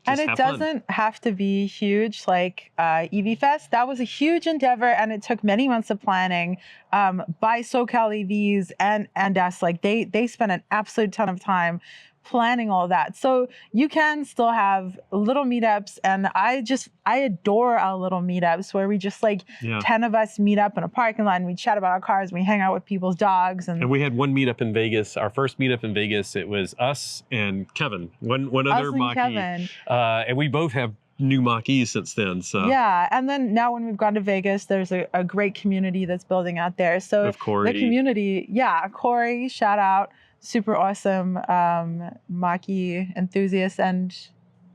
it doesn't have to be huge like EV Fest. That was a huge endeavor, and it took many months of planning by SoCal EVs and us. They spent an absolute ton of time planning all that. So you can still have little meetups, and I adore our little meetups where we just 10 of us meet up in a parking lot and we chat about our cars and we hang out with people's dogs. And we had one meetup in Vegas, our first meetup in Vegas. It was us and Kevin, one other Mach-E. And we both have new Mach-Es since then. So yeah, and then now when we've gone to Vegas, there's a great community that's building out there. So of Corey. The community, Corey, shout out. Super awesome Mach-E enthusiast and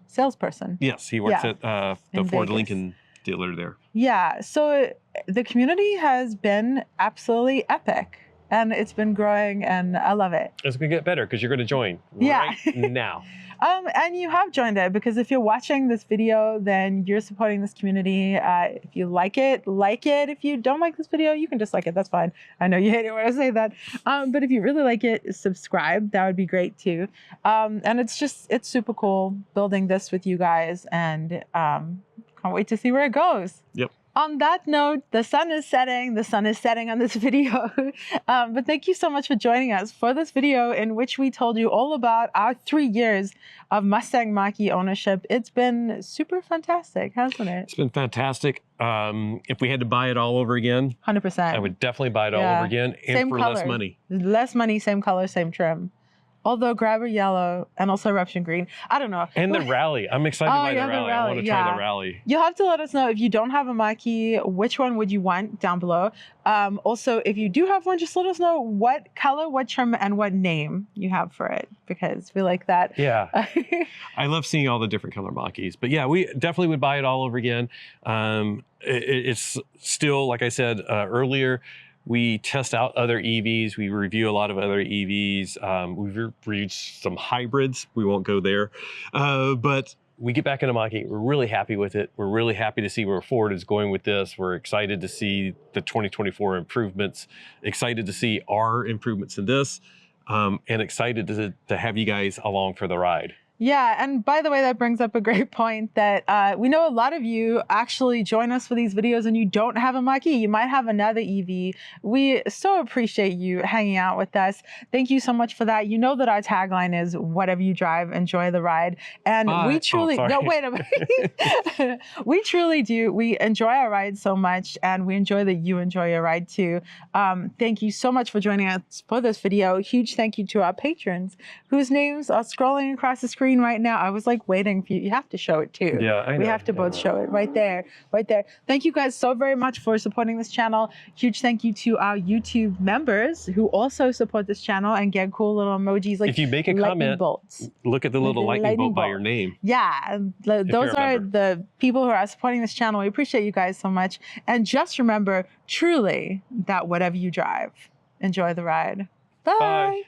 salesperson. Yes, he works at the Ford Lincoln dealer there. Yeah, so the community has been absolutely epic. and it's been growing, and I love it. It's going to get better because you're going to join right now. And you have joined it, because if you're watching this video, then you're supporting this community. If you like it, like it. If you don't like this video, you can dislike it. That's fine. I know you hate it when I say that. But if you really like it, subscribe. That would be great too. And it's super cool building this with you guys, and can't wait to see where it goes. Yep. On that note, the sun is setting. The sun is setting on this video. But thank you so much for joining us for this video in which we told you all about our 3 years of Mustang Mach-E ownership. It's been super fantastic, hasn't it? It's been fantastic. If we had to buy it all over again, 100%. I would definitely buy it all over again, and Same for color. less money. Less money, same color, same trim. Although Grabber yellow and also eruption green. I don't know. And the rally. I'm excited by the rally. I want to try the rally. You'll have to let us know if you don't have a Mach-E, which one would you want down below. Also, if you do have one, just let us know what color, what trim, and what name you have for it, because we like that. Yeah. I love seeing all the different color Mach-Es. But yeah, we definitely would buy it all over again. It's still, like I said earlier, we test out other EVs. We review a lot of other EVs. We've reviewed some hybrids. We won't go there. But we get back into Mach-E. We're really happy with it. We're really happy to see where Ford is going with this. We're excited to see the 2024 improvements, excited to see our improvements in this, and excited to have you guys along for the ride. Yeah, and by the way, that brings up a great point that we know a lot of you actually join us for these videos and you don't have a Mach-E. You might have another EV. We so appreciate you hanging out with us. Thank you so much for that. You know that our tagline is, whatever you drive, enjoy the ride. And we truly, no, wait a minute. We truly do. We enjoy our ride so much, and we enjoy that you enjoy your ride too. Thank you so much for joining us for this video. Huge thank you to our patrons whose names are scrolling across the screen right now. I was like waiting for you. You have to show it too. Yeah, I know. We have to both show it right there, right there. Thank you guys so very much for supporting this channel. Huge thank you to our YouTube members who also support this channel and get cool little emojis like if you make a comment, bolts. Look at the little lightning bolt by your name. Yeah, those are the people who are supporting this channel. We appreciate you guys so much. And just remember, truly, that whatever you drive, enjoy the ride. Bye. Bye.